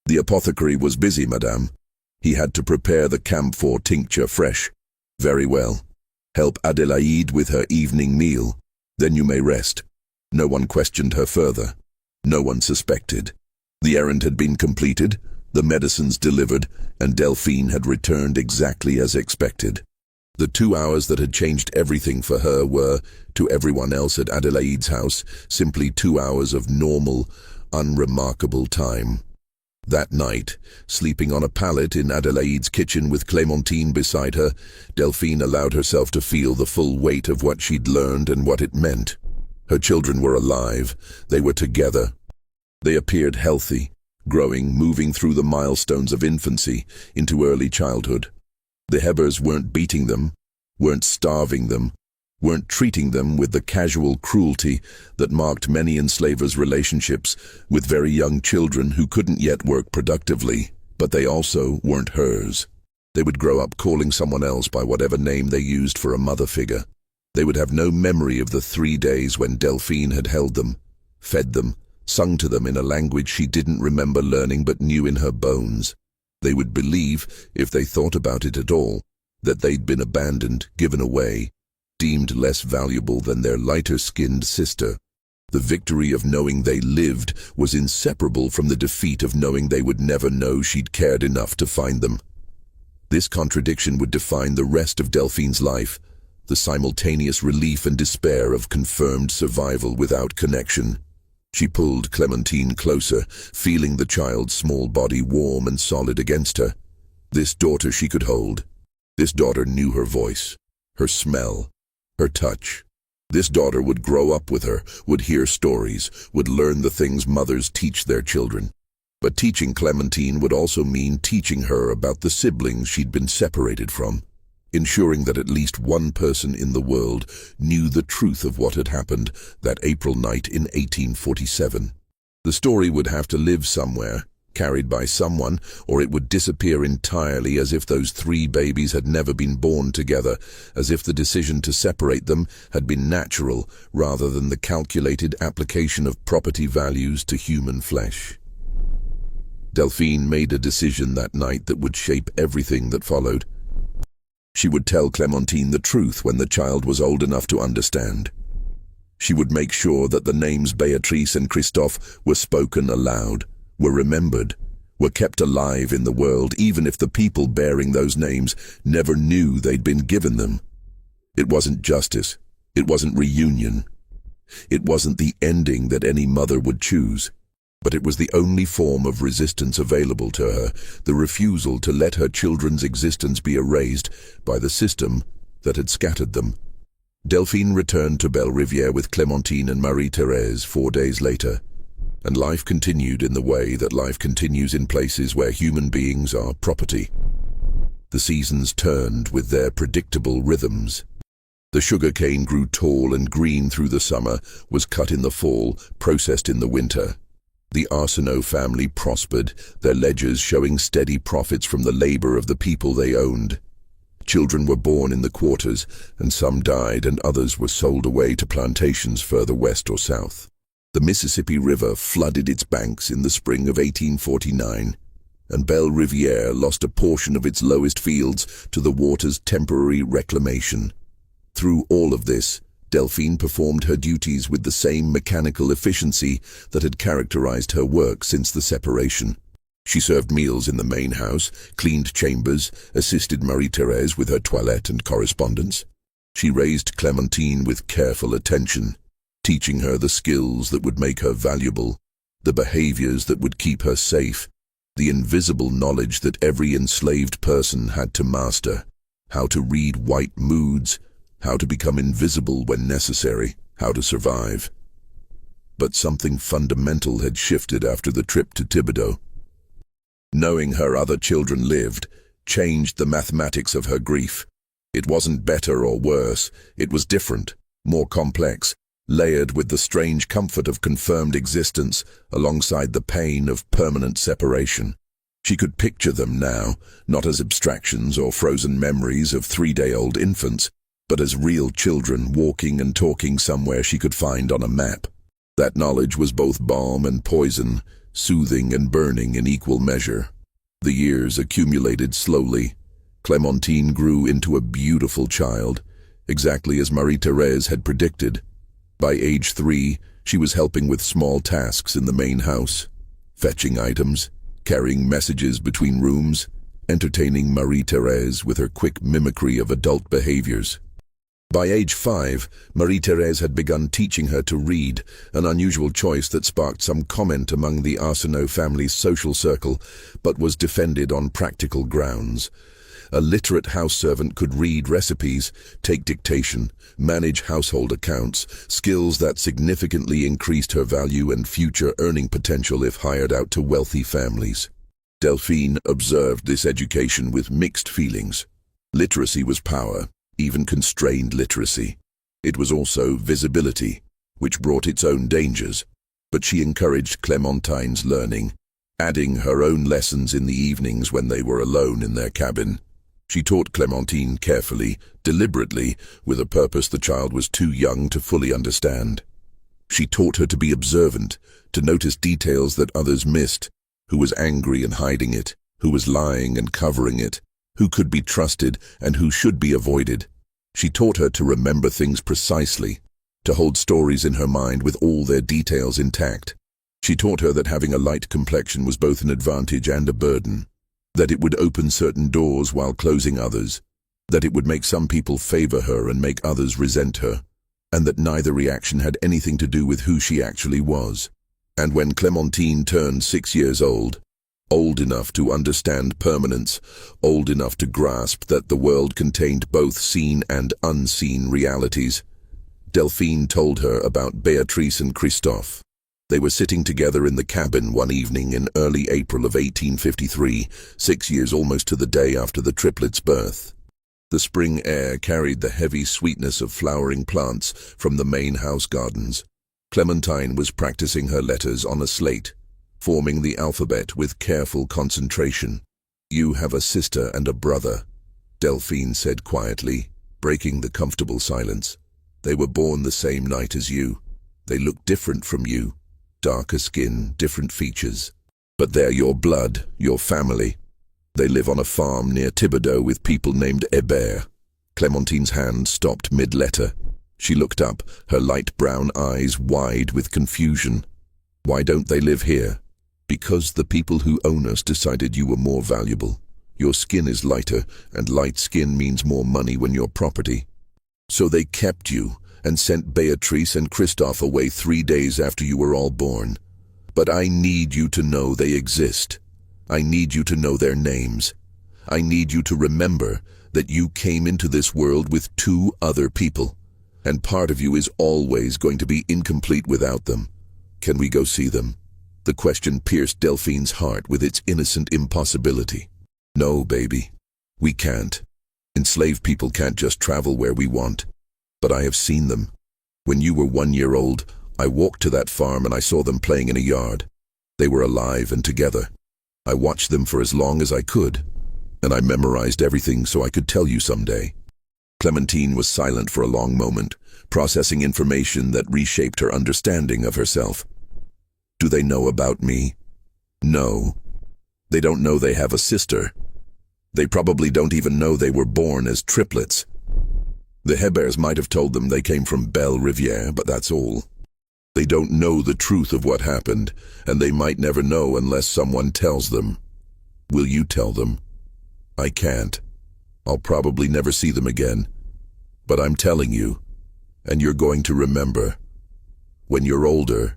"The apothecary was busy, madame. He had to prepare the camphor tincture fresh." "Very well. Help Adelaide with her evening meal. Then you may rest." No one questioned her further. No one suspected. The errand had been completed, the medicines delivered, and Delphine had returned exactly as expected. The 2 hours that had changed everything for her were, to everyone else at Adelaide's house, simply 2 hours of normal, unremarkable time. That night, sleeping on a pallet in Adelaide's kitchen with Clémentine beside her, Delphine allowed herself to feel the full weight of what she'd learned and what it meant. Her children were alive. They were together. They appeared healthy, growing, moving through the milestones of infancy into early childhood. The Hebers weren't beating them, weren't starving them, weren't treating them with the casual cruelty that marked many enslavers' relationships with very young children who couldn't yet work productively, but they also weren't hers. They would grow up calling someone else by whatever name they used for a mother figure. They would have no memory of the 3 days when Delphine had held them, fed them, sung to them in a language she didn't remember learning but knew in her bones. They would believe, if they thought about it at all, that they'd been abandoned, given away, deemed less valuable than their lighter-skinned sister. The victory of knowing they lived was inseparable from the defeat of knowing they would never know she'd cared enough to find them. This contradiction would define the rest of Delphine's life, the simultaneous relief and despair of confirmed survival without connection. She pulled Clementine closer, feeling the child's small body warm and solid against her. This daughter she could hold. This daughter knew her voice, her smell, her touch. This daughter would grow up with her, would hear stories, would learn the things mothers teach their children. But teaching Clementine would also mean teaching her about the siblings she'd been separated from, ensuring that at least one person in the world knew the truth of what had happened that April night in 1847. The story would have to live somewhere, carried by someone, or it would disappear entirely, as if those 3 babies had never been born together, as if the decision to separate them had been natural rather than the calculated application of property values to human flesh. Delphine made a decision that night that would shape everything that followed. She would tell Clementine the truth when the child was old enough to understand. She would make sure that the names Beatrice and Christophe were spoken aloud, were remembered, were kept alive in the world, even if the people bearing those names never knew they'd been given them. It wasn't justice. It wasn't reunion. It wasn't the ending that any mother would choose. But it was the only form of resistance available to her, the refusal to let her children's existence be erased by the system that had scattered them. Delphine returned to Belle Riviere with Clementine and Marie-Thérèse 4 days later, and life continued in the way that life continues in places where human beings are property. The seasons turned with their predictable rhythms. The sugar cane grew tall and green through the summer, was cut in the fall, processed in the winter. The Arsenault family prospered, their ledgers showing steady profits from the labor of the people they owned. Children were born in the quarters, and some died and others were sold away to plantations further west or south. The Mississippi River flooded its banks in the spring of 1849, and Belle Riviere lost a portion of its lowest fields to the water's temporary reclamation. Through all of this, Delphine performed her duties with the same mechanical efficiency that had characterized her work since the separation. She served meals in the main house, cleaned chambers, assisted Marie-Thérèse with her toilette and correspondence. She raised Clementine with careful attention, teaching her the skills that would make her valuable, the behaviors that would keep her safe, the invisible knowledge that every enslaved person had to master, how to read white moods, how to become invisible when necessary, how to survive. But something fundamental had shifted after the trip to Thibodeau. Knowing her other children lived changed the mathematics of her grief. It wasn't better or worse, it was different, more complex, layered with the strange comfort of confirmed existence alongside the pain of permanent separation. She could picture them now, not as abstractions or frozen memories of 3-day-old infants, but as real children walking and talking somewhere she could find on a map. That knowledge was both balm and poison, soothing and burning in equal measure. The years accumulated slowly. Clementine grew into a beautiful child, exactly as Marie-Thérèse had predicted. By age 3, she was helping with small tasks in the main house, fetching items, carrying messages between rooms, entertaining Marie-Thérèse with her quick mimicry of adult behaviors. By age 5, Marie-Thérèse had begun teaching her to read, an unusual choice that sparked some comment among the Arsenault family's social circle, but was defended on practical grounds. A literate house servant could read recipes, take dictation, manage household accounts, skills that significantly increased her value and future earning potential if hired out to wealthy families. Delphine observed this education with mixed feelings. Literacy was power, even constrained literacy. It was also visibility, which brought its own dangers. But she encouraged Clementine's learning, adding her own lessons in the evenings when they were alone in their cabin. She taught Clementine carefully, deliberately, with a purpose the child was too young to fully understand. She taught her to be observant, to notice details that others missed, who was angry and hiding it, who was lying and covering it, who could be trusted and who should be avoided. She taught her to remember things precisely, to hold stories in her mind with all their details intact. She taught her that having a light complexion was both an advantage and a burden, that it would open certain doors while closing others, that it would make some people favor her and make others resent her, and that neither reaction had anything to do with who she actually was. And when Clementine turned 6 years old enough to understand permanence, old enough to grasp that the world contained both seen and unseen realities, Delphine told her about Beatrice and Christophe. They were sitting together in the cabin one evening in early April of 1853, 6 years almost to the day after the triplets' birth. The spring air carried the heavy sweetness of flowering plants from the main house gardens. Clementine was practicing her letters on a slate, forming the alphabet with careful concentration. "You have a sister and a brother," Delphine said quietly, breaking the comfortable silence. "They were born the same night as you. They look different from you. Darker skin, different features. But they're your blood, your family. They live on a farm near Thibodeau with people named Hébert." Clementine's hand stopped mid-letter. She looked up, her light brown eyes wide with confusion. "Why don't they live here?" "Because the people who own us decided you were more valuable. Your skin is lighter, and light skin means more money when you're property. So they kept you and sent Beatrice and Christophe away 3 days after you were all born. But I need you to know they exist. I need you to know their names. I need you to remember that you came into this world with 2 other people, and part of you is always going to be incomplete without them. Can we go see them?" The question pierced Delphine's heart with its innocent impossibility. "No, baby, we can't. Enslaved people can't just travel where we want. But I have seen them. When you were 1 year old, I walked to that farm and I saw them playing in a yard. They were alive and together. I watched them for as long as I could, and I memorized everything so I could tell you someday." Clementine was silent for a long moment, processing information that reshaped her understanding of herself. "Do they know about me?" "No. They don't know they have a sister. They probably don't even know they were born as triplets. The Héberts might have told them they came from Belle Rivière, but that's all. They don't know the truth of what happened, and they might never know unless someone tells them. Will you tell them?" "I can't. I'll probably never see them again. But I'm telling you, and you're going to remember. When you're older,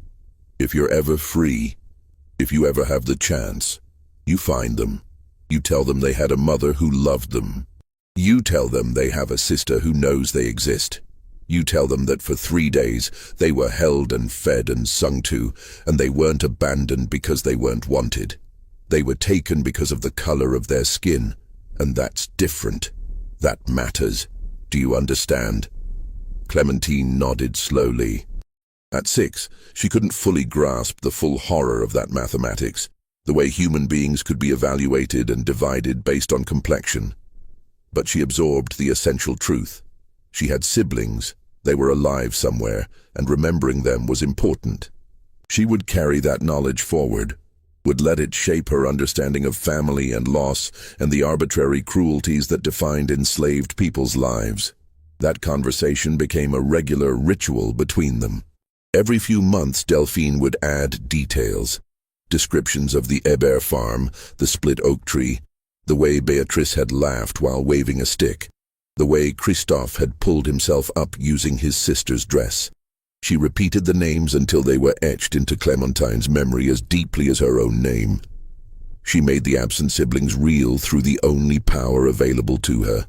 if you're ever free, if you ever have the chance, you find them. You tell them they had a mother who loved them. You tell them they have a sister who knows they exist. You tell them that for 3 days they were held and fed and sung to, and they weren't abandoned because they weren't wanted. They were taken because of the color of their skin, and that's different. That matters. Do you understand?" Clementine nodded slowly. At 6, she couldn't fully grasp the full horror of that mathematics, the way human beings could be evaluated and divided based on complexion. But she absorbed the essential truth. She had siblings, they were alive somewhere, and remembering them was important. She would carry that knowledge forward, would let it shape her understanding of family and loss and the arbitrary cruelties that defined enslaved people's lives. That conversation became a regular ritual between them. Every few months, Delphine would add details. Descriptions of the Hébert farm, the split oak tree, the way Beatrice had laughed while waving a stick, the way Christophe had pulled himself up using his sister's dress. She repeated the names until they were etched into Clementine's memory as deeply as her own name. She made the absent siblings real through the only power available to her.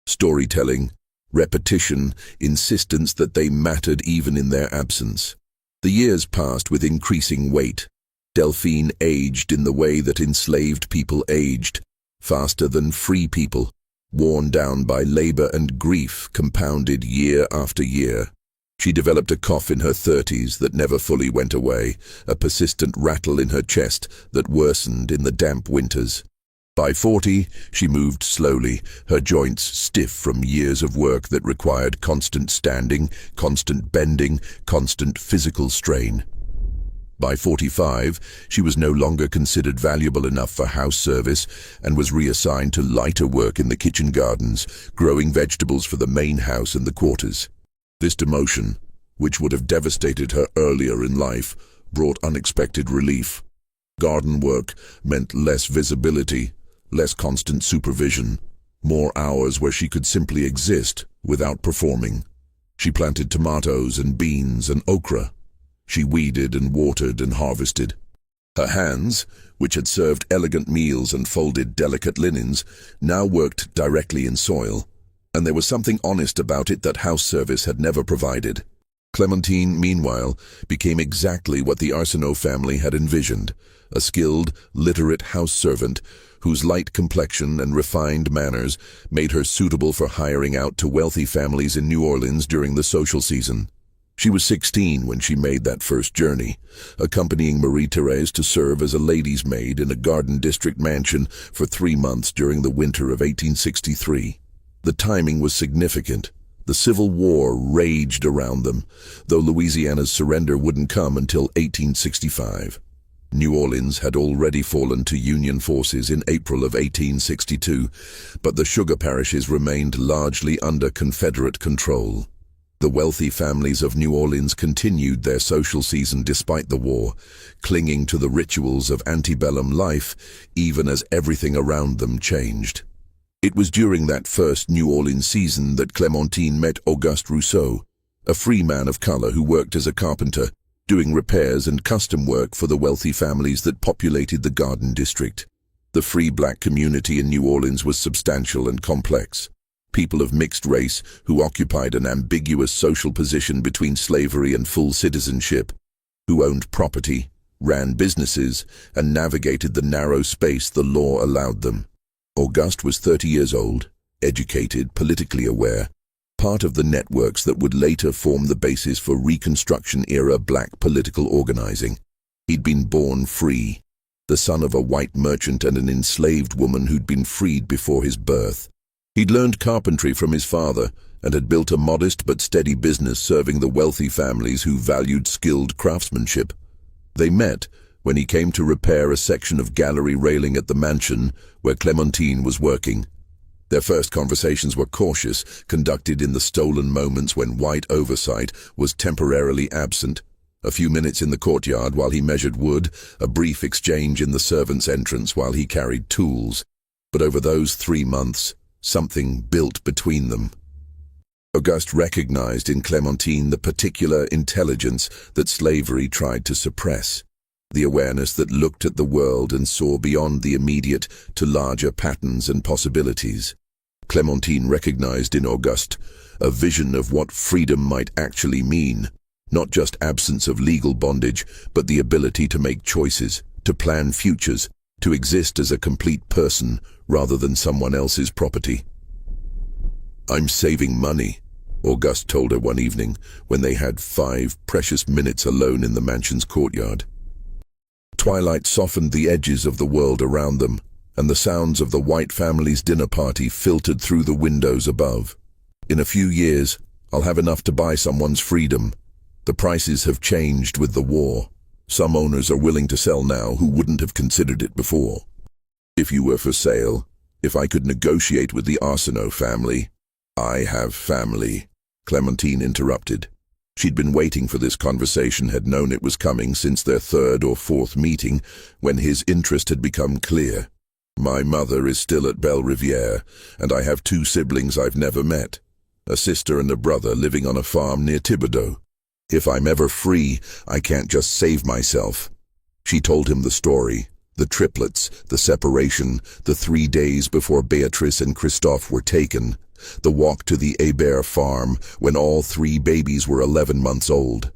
Storytelling, repetition, insistence that they mattered even in their absence. The years passed with increasing weight. Delphine aged in the way that enslaved people aged, faster than free people, worn down by labor and grief compounded year after year. She developed a cough in her 30s that never fully went away, a persistent rattle in her chest that worsened in the damp winters. By 40, she moved slowly, her joints stiff from years of work that required constant standing, constant bending, constant physical strain. By 45, she was no longer considered valuable enough for house service and was reassigned to lighter work in the kitchen gardens, growing vegetables for the main house and the quarters. This demotion, which would have devastated her earlier in life, brought unexpected relief. Garden work meant less visibility, less constant supervision, more hours where she could simply exist without performing. She planted tomatoes and beans and okra. She weeded and watered and harvested. Her hands, which had served elegant meals and folded delicate linens, now worked directly in soil, and there was something honest about it that house service had never provided. Clementine, meanwhile, became exactly what the Arsenault family had envisioned, a skilled, literate house servant whose light complexion and refined manners made her suitable for hiring out to wealthy families in New Orleans during the social season. She was 16 when she made that first journey, accompanying Marie-Thérèse to serve as a lady's maid in a Garden District mansion for 3 months during the winter of 1863. The timing was significant. The Civil War raged around them, though Louisiana's surrender wouldn't come until 1865. New Orleans had already fallen to Union forces in April of 1862, but the sugar parishes remained largely under Confederate control. The wealthy families of New Orleans continued their social season despite the war, clinging to the rituals of antebellum life even as everything around them changed. It was during that first New Orleans season that Clementine met Auguste Rousseau, a free man of color who worked as a carpenter, doing repairs and custom work for the wealthy families that populated the Garden District. The free black community in New Orleans was substantial and complex. People of mixed race who occupied an ambiguous social position between slavery and full citizenship, who owned property, ran businesses, and navigated the narrow space the law allowed them. Auguste was 30 years old, educated, politically aware, part of the networks that would later form the basis for Reconstruction-era black political organizing. He'd been born free, the son of a white merchant and an enslaved woman who'd been freed before his birth. He'd learned carpentry from his father and had built a modest but steady business serving the wealthy families who valued skilled craftsmanship. They met when he came to repair a section of gallery railing at the mansion where Clementine was working. Their first conversations were cautious, conducted in the stolen moments when white oversight was temporarily absent. A few minutes in the courtyard while he measured wood, a brief exchange in the servants' entrance while he carried tools. But over those 3 months, something built between them. Auguste recognized in Clementine the particular intelligence that slavery tried to suppress, the awareness that looked at the world and saw beyond the immediate to larger patterns and possibilities. Clementine recognized in Auguste a vision of what freedom might actually mean, not just absence of legal bondage, but the ability to make choices, to plan futures, to exist as a complete person rather than someone else's property. "I'm saving money," Auguste told her one evening when they had 5 precious minutes alone in the mansion's courtyard. Twilight softened the edges of the world around them, and the sounds of the white family's dinner party filtered through the windows above. "In a few years, I'll have enough to buy someone's freedom. The prices have changed with the war. Some owners are willing to sell now who wouldn't have considered it before. If you were for sale, if I could negotiate with the Arsenault family—" "I have family," Clementine interrupted. She'd been waiting for this conversation, had known it was coming since their 3rd or 4th meeting, when his interest had become clear. "My mother is still at Belle Riviere, and I have 2 siblings I've never met, a sister and a brother living on a farm near Thibodeau. If I'm ever free, I can't just save myself." She told him the story, The triplets, the separation, the 3 days before Beatrice and Christophe were taken, the walk to the Hébert farm when all 3 babies were 11 months old.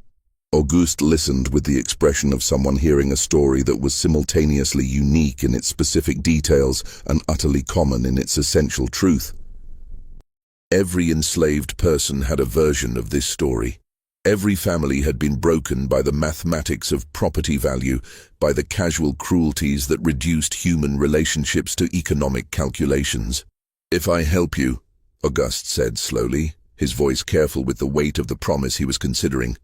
Auguste listened with the expression of someone hearing a story that was simultaneously unique in its specific details and utterly common in its essential truth. Every enslaved person had a version of this story. Every family had been broken by the mathematics of property value, by the casual cruelties that reduced human relationships to economic calculations. "If I help you," Auguste said slowly, his voice careful with the weight of the promise he was considering,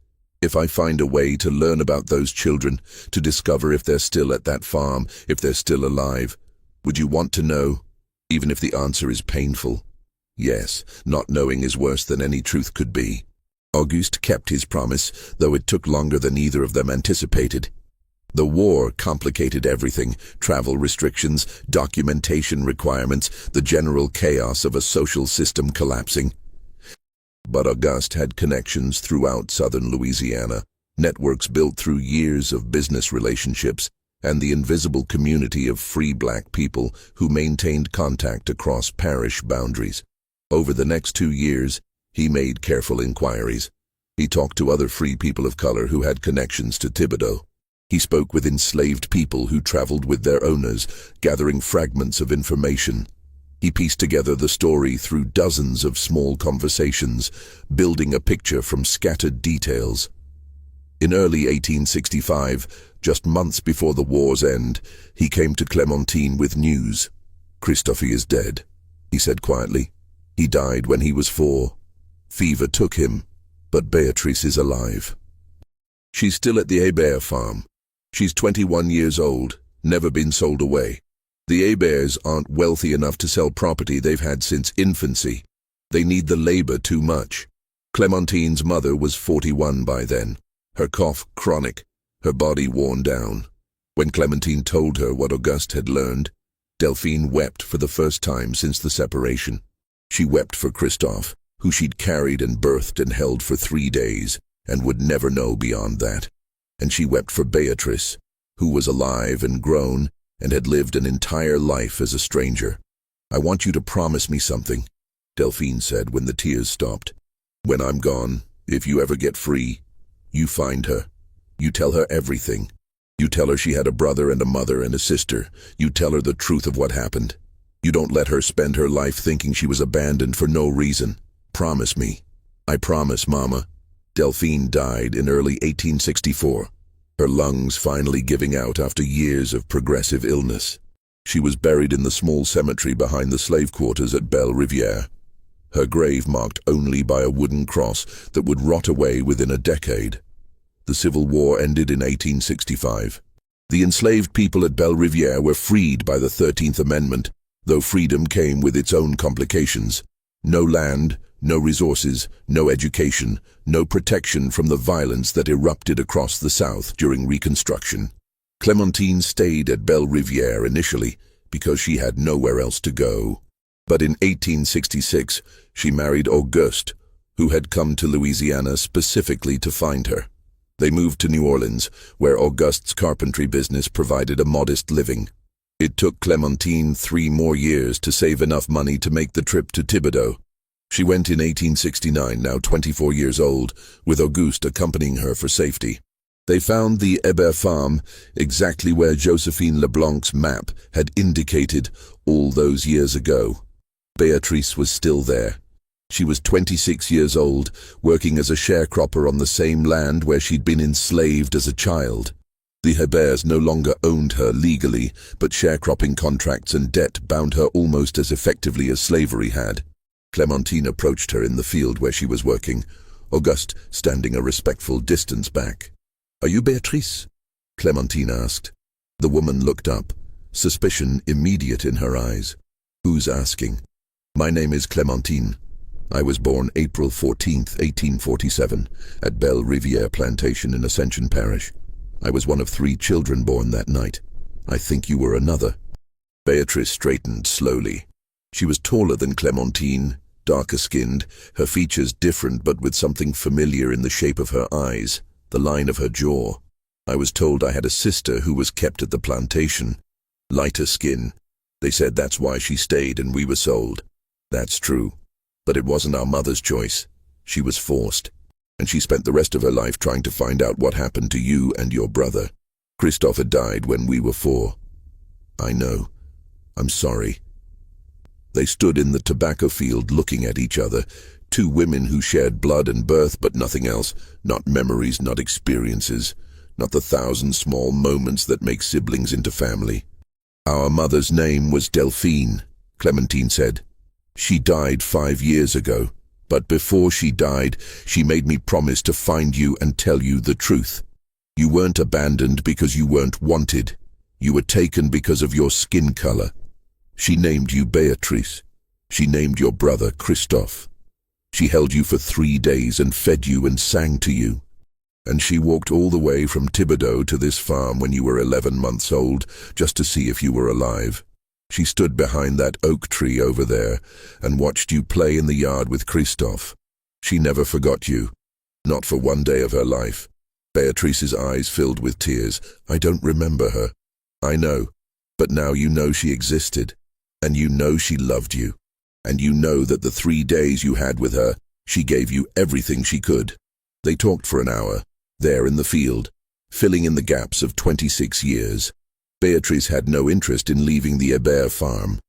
"if I find a way to learn about those children, to discover if they're still at that farm, if they're still alive, would you want to know, even if the answer is painful?" Yes, not knowing is worse than any truth could be. Auguste kept his promise, though it took longer than either of them anticipated. The war complicated everything: travel restrictions, documentation requirements, the general chaos of a social system collapsing. But Auguste had connections throughout southern Louisiana, networks built through years of business relationships, and the invisible community of free black people who maintained contact across parish boundaries. Over the next 2 years, he made careful inquiries. He talked to other free people of color who had connections to Thibodaux. He spoke with enslaved people who traveled with their owners, gathering fragments of information. He pieced together the story through dozens of small conversations, building a picture from scattered details. In early 1865, just months before the war's end, he came to Clémentine with news. "Christophe is dead," he said quietly. "He died when he was 4. Fever took him, but Beatrice is alive. She's still at the Hébert farm. She's 21 years old, never been sold away. The Héberts aren't wealthy enough to sell property they've had since infancy. They need the labor too much." Clémentine's mother was 41 by then, her cough chronic, her body worn down. When Clémentine told her what Auguste had learned, Delphine wept for the first time since the separation. She wept for Christophe, who she'd carried and birthed and held for 3 days, and would never know beyond that. And she wept for Beatrice, who was alive and grown, and had lived an entire life as a stranger. "I want you to promise me something," Delphine said when the tears stopped. "When I'm gone, if you ever get free, you find her. You tell her everything. You tell her she had a brother and a mother and a sister. You tell her the truth of what happened. You don't let her spend her life thinking she was abandoned for no reason. Promise me." "I promise, Mama." Delphine died in early 1864, her lungs finally giving out after years of progressive illness. She was buried in the small cemetery behind the slave quarters at Belle Riviere, her grave marked only by a wooden cross that would rot away within a decade. The Civil War ended in 1865. The enslaved people at Belle Riviere were freed by the 13th Amendment, though freedom came with its own complications. No land, no resources, no education, no protection from the violence that erupted across the South during Reconstruction. Clémentine stayed at Belle Riviere initially because she had nowhere else to go. But in 1866, she married Auguste, who had come to Louisiana specifically to find her. They moved to New Orleans, where Auguste's carpentry business provided a modest living. It took Clémentine 3 more years to save enough money to make the trip to Thibodaux. She went in 1869, now 24 years old, with Auguste accompanying her for safety. They found the Hébert farm exactly where Josephine Leblanc's map had indicated all those years ago. Beatrice was still there. She was 26 years old, working as a sharecropper on the same land where she'd been enslaved as a child. The Héberts no longer owned her legally, but sharecropping contracts and debt bound her almost as effectively as slavery had. Clémentine approached her in the field where she was working, Auguste standing a respectful distance back. "Are you Beatrice?" Clémentine asked. The woman looked up, suspicion immediate in her eyes. "Who's asking?" "My name is Clémentine. I was born April 14th, 1847, at Belle Riviere Plantation in Ascension Parish. I was one of 3 children born that night. I think you were another." Beatrice straightened slowly. She was taller than Clémentine, darker-skinned, her features different but with something familiar in the shape of her eyes, the line of her jaw. I was told I had a sister who was kept at the plantation. Lighter skin. They said that's why she stayed and we were sold. That's true. But it wasn't our mother's choice. She was forced. And she spent the rest of her life trying to find out what happened to you and your brother. Christopher died when we were 4. I know. I'm sorry. They stood in the tobacco field looking at each other. 2 women who shared blood and birth but nothing else. Not memories, not experiences. Not the 1,000 small moments that make siblings into family. Our mother's name was Delphine, Clementine said. She died 5 years ago, but before she died, she made me promise to find you and tell you the truth. You weren't abandoned because you weren't wanted. You were taken because of your skin color. She named you Beatrice. She named your brother Christophe. She held you for 3 days and fed you and sang to you. And she walked all the way from Thibodeau to this farm when you were 11 months old, just to see if you were alive. She stood behind that oak tree over there and watched you play in the yard with Christophe. She never forgot you, not for 1 day of her life. Beatrice's eyes filled with tears. I don't remember her. I know, but now you know she existed, and you know she loved you, and you know that the 3 days you had with her, she gave you everything she could. They talked for an hour. There in the field, filling in the gaps of 26 years. Beatrice had no interest in leaving the Hébert farm.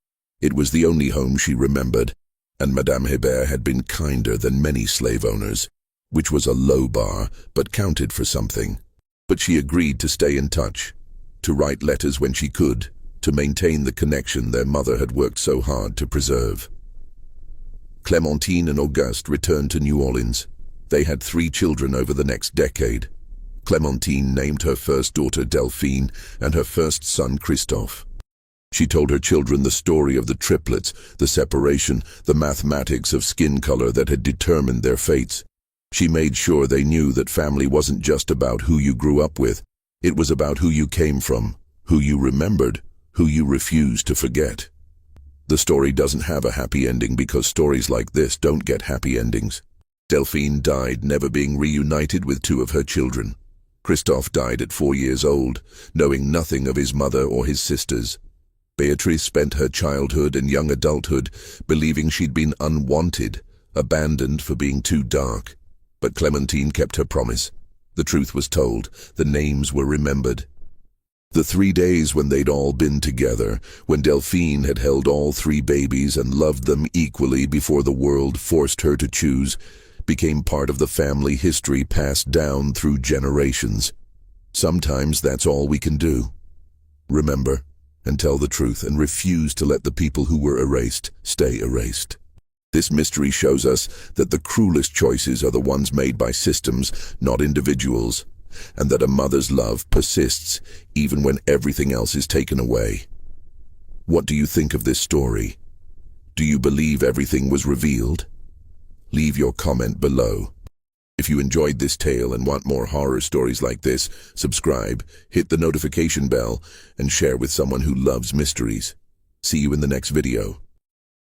It was the only home she remembered, and Madame Hébert had been kinder than many slave owners, which was a low bar, but counted for something. But she agreed to stay in touch, to write letters when she could, to maintain the connection their mother had worked so hard to preserve. Clémentine and Auguste returned to New Orleans. They had 3 children over the next decade. Clémentine named her first daughter Delphine and her first son Christophe. She told her children the story of the triplets, the separation, the mathematics of skin color that had determined their fates. She made sure they knew that family wasn't just about who you grew up with. It was about who you came from, who you remembered, who you refused to forget. The story doesn't have a happy ending because stories like this don't get happy endings. Delphine died never being reunited with 2 of her children. Christophe died at 4 years old, knowing nothing of his mother or his sisters. Beatrice spent her childhood and young adulthood believing she'd been unwanted, abandoned for being too dark. But Clementine kept her promise. The truth was told, the names were remembered. The 3 days when they'd all been together, when Delphine had held all 3 babies and loved them equally before the world forced her to choose, became part of the family history passed down through generations. Sometimes that's all we can do. Remember and tell the truth and refuse to let the people who were erased stay erased. This mystery shows us that the cruelest choices are the ones made by systems, not individuals, and that a mother's love persists even when everything else is taken away. What do you think of this story? Do you believe everything was revealed? Leave your comment below. If you enjoyed this tale and want more horror stories like this, subscribe, hit the notification bell, and share with someone who loves mysteries. See you in the next video.